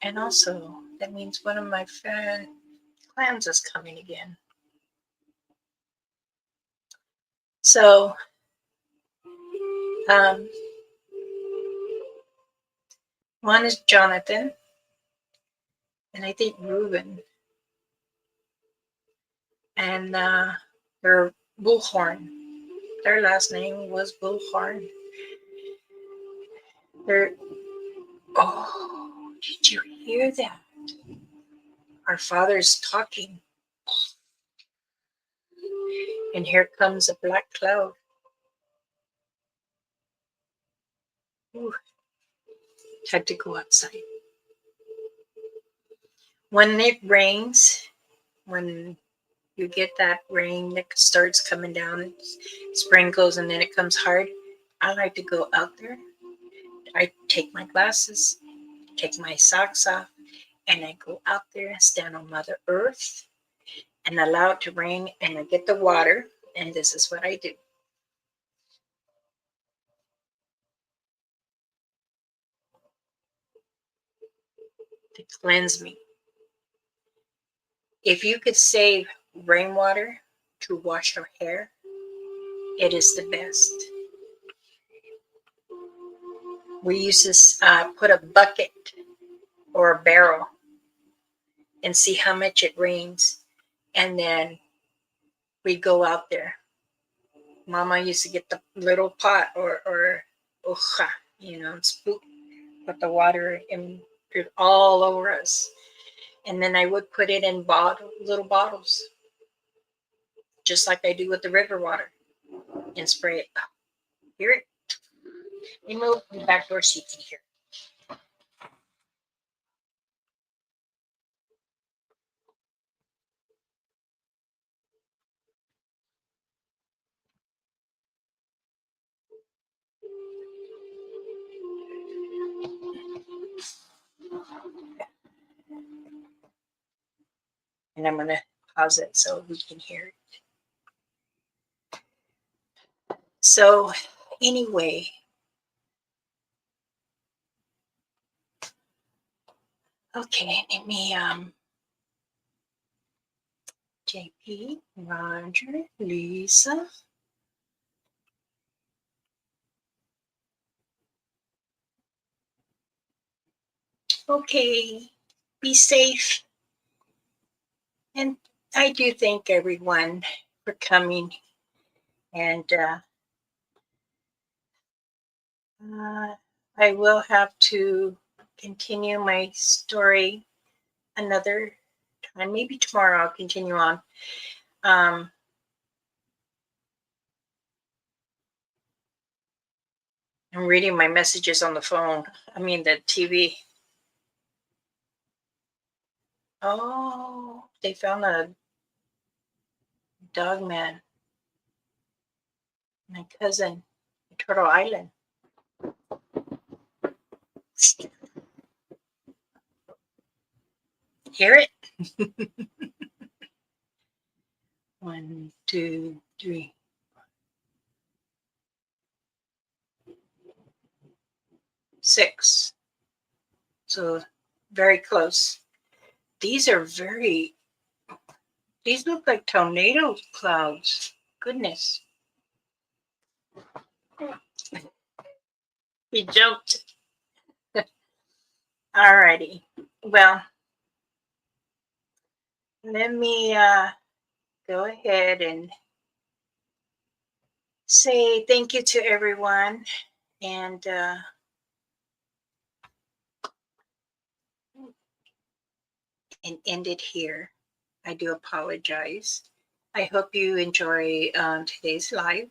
and also that means one of my clans is coming again. So, one is Jonathan, and I think Reuben, and they're Bullhorn. Their last name was Bullhorn. They're oh, did you hear that? Our father's talking, and here comes a black cloud. Ooh, had to go outside. When it rains, when you get that rain that starts coming down, sprinkles, and then it comes hard. I like to go out there. I take my glasses, take my socks off, and I go out there and stand on Mother Earth and allow it to rain, and I get the water, and this is what I do. To cleanse me. If you could save rainwater to wash your hair, it is the best. We used to put a bucket or a barrel and see how much it rains, and then we go out there. Mama used to get the little pot or hoja, and scoop, put the water in all over us, and then I would put it in little bottles, just like I do with the river water, and spray it. Hear it? Let me move the back door so you can hear. And I'm going to pause it so we can hear it. So, anyway, okay, let me, JP, Roger, Lisa. Okay, be safe. And I do thank everyone for coming. And I will have to continue my story another time. Maybe tomorrow I'll continue on. I'm reading my messages on the phone. I mean, the TV. Oh, they found a dog man. My cousin, Turtle Island. Hear it? 1, 2, 3. 6. So very close. These look like tornado clouds. Goodness. He jumped. Alrighty. Well, let me go ahead and say thank you to everyone, and end it here. I do apologize. I hope you enjoy today's live.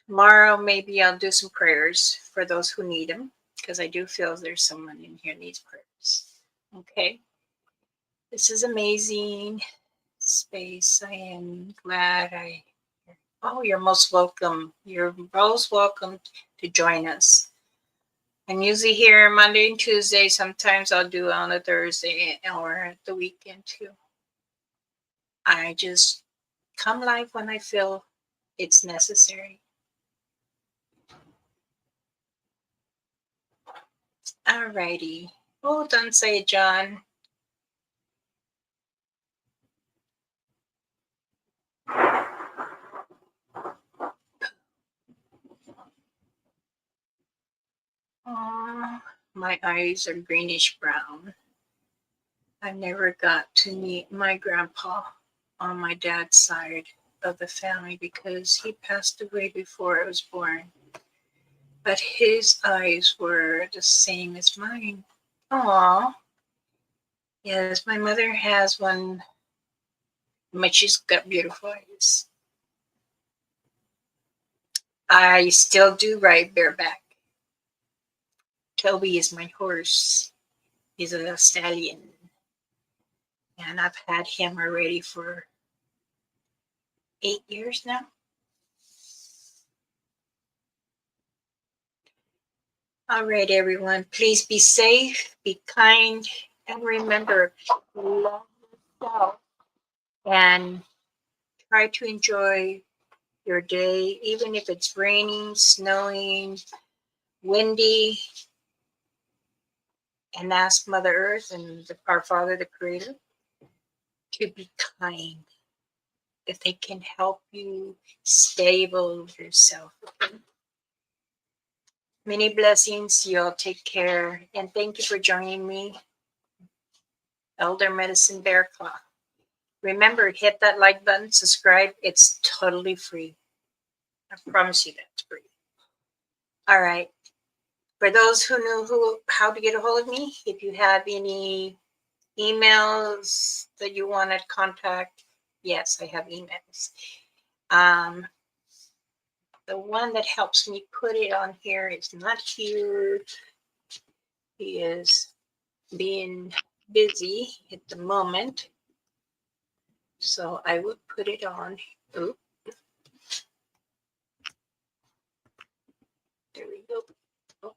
Tomorrow, maybe I'll do some prayers for those who need them, because I do feel there's someone in here needs prayers. Okay. This is amazing space. I am glad oh, you're most welcome. You're most welcome to join us. I'm usually here Monday and Tuesday. Sometimes I'll do it on a Thursday or the weekend too. I just come live when I feel it's necessary. Alrighty. Oh, don't say it, John. Oh, my eyes are greenish brown. I never got to meet my grandpa on my dad's side of the family because he passed away before I was born. But his eyes were the same as mine. Aw. Yes, my mother has one, but she's got beautiful eyes. I still do ride bareback. Toby is my horse. He's a stallion. And I've had him already for 8 years now. All right, everyone. Please be safe, be kind, and remember, love yourself and try to enjoy your day, even if it's raining, snowing, windy, and ask Mother Earth and our Father, the Creator, to be kind. If they can help you stable yourself. Many blessings. Y'all take care. And thank you for joining me, Elder Medicine Bear Claw. Remember, hit that like button, subscribe. It's totally free. I promise you that's free. All right. For those who knew how to get a hold of me, if you have any emails that you want to contact, yes, I have emails. The one that helps me put it on here is not here. He is being busy at the moment. So I would put it on. Oop. There we go. Oh,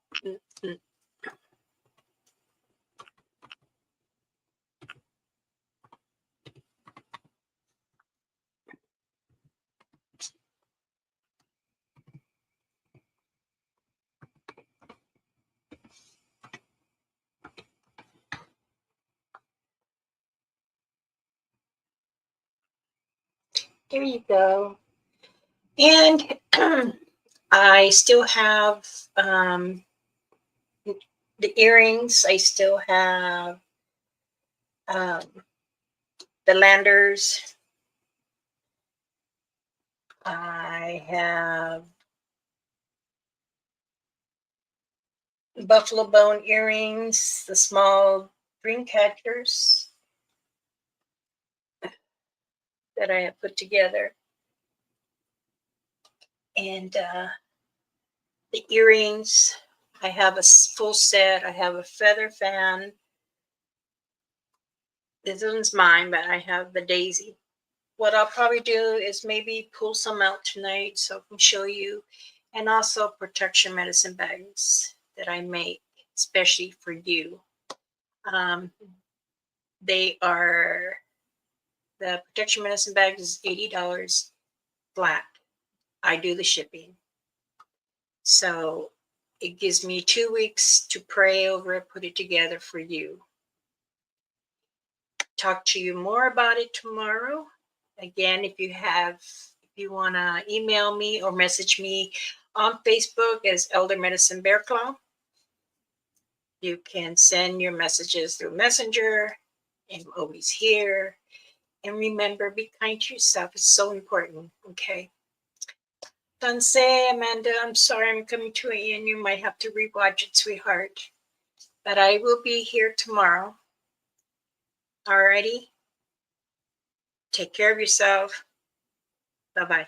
There you go. And I still have the earrings. I still have the landers. I have buffalo bone earrings, the small dream catchers that I have put together. And the earrings, I have a full set. I have a feather fan. This one's mine, but I have the daisy. What I'll probably do is maybe pull some out tonight so I can show you. And also protection medicine bags that I make, especially for you. They are, the protection medicine bag is $80 flat. I do the shipping. So it gives me 2 weeks to pray over it, put it together for you. Talk to you more about it tomorrow. Again, if you want to email me or message me on Facebook as Elder Medicine Bear Claw, you can send your messages through Messenger. I'm always here. And remember, be kind to yourself. It's so important. Okay. Danse, Amanda, I'm sorry I'm coming to an end. You might have to rewatch it, sweetheart. But I will be here tomorrow. Alrighty. Take care of yourself. Bye-bye.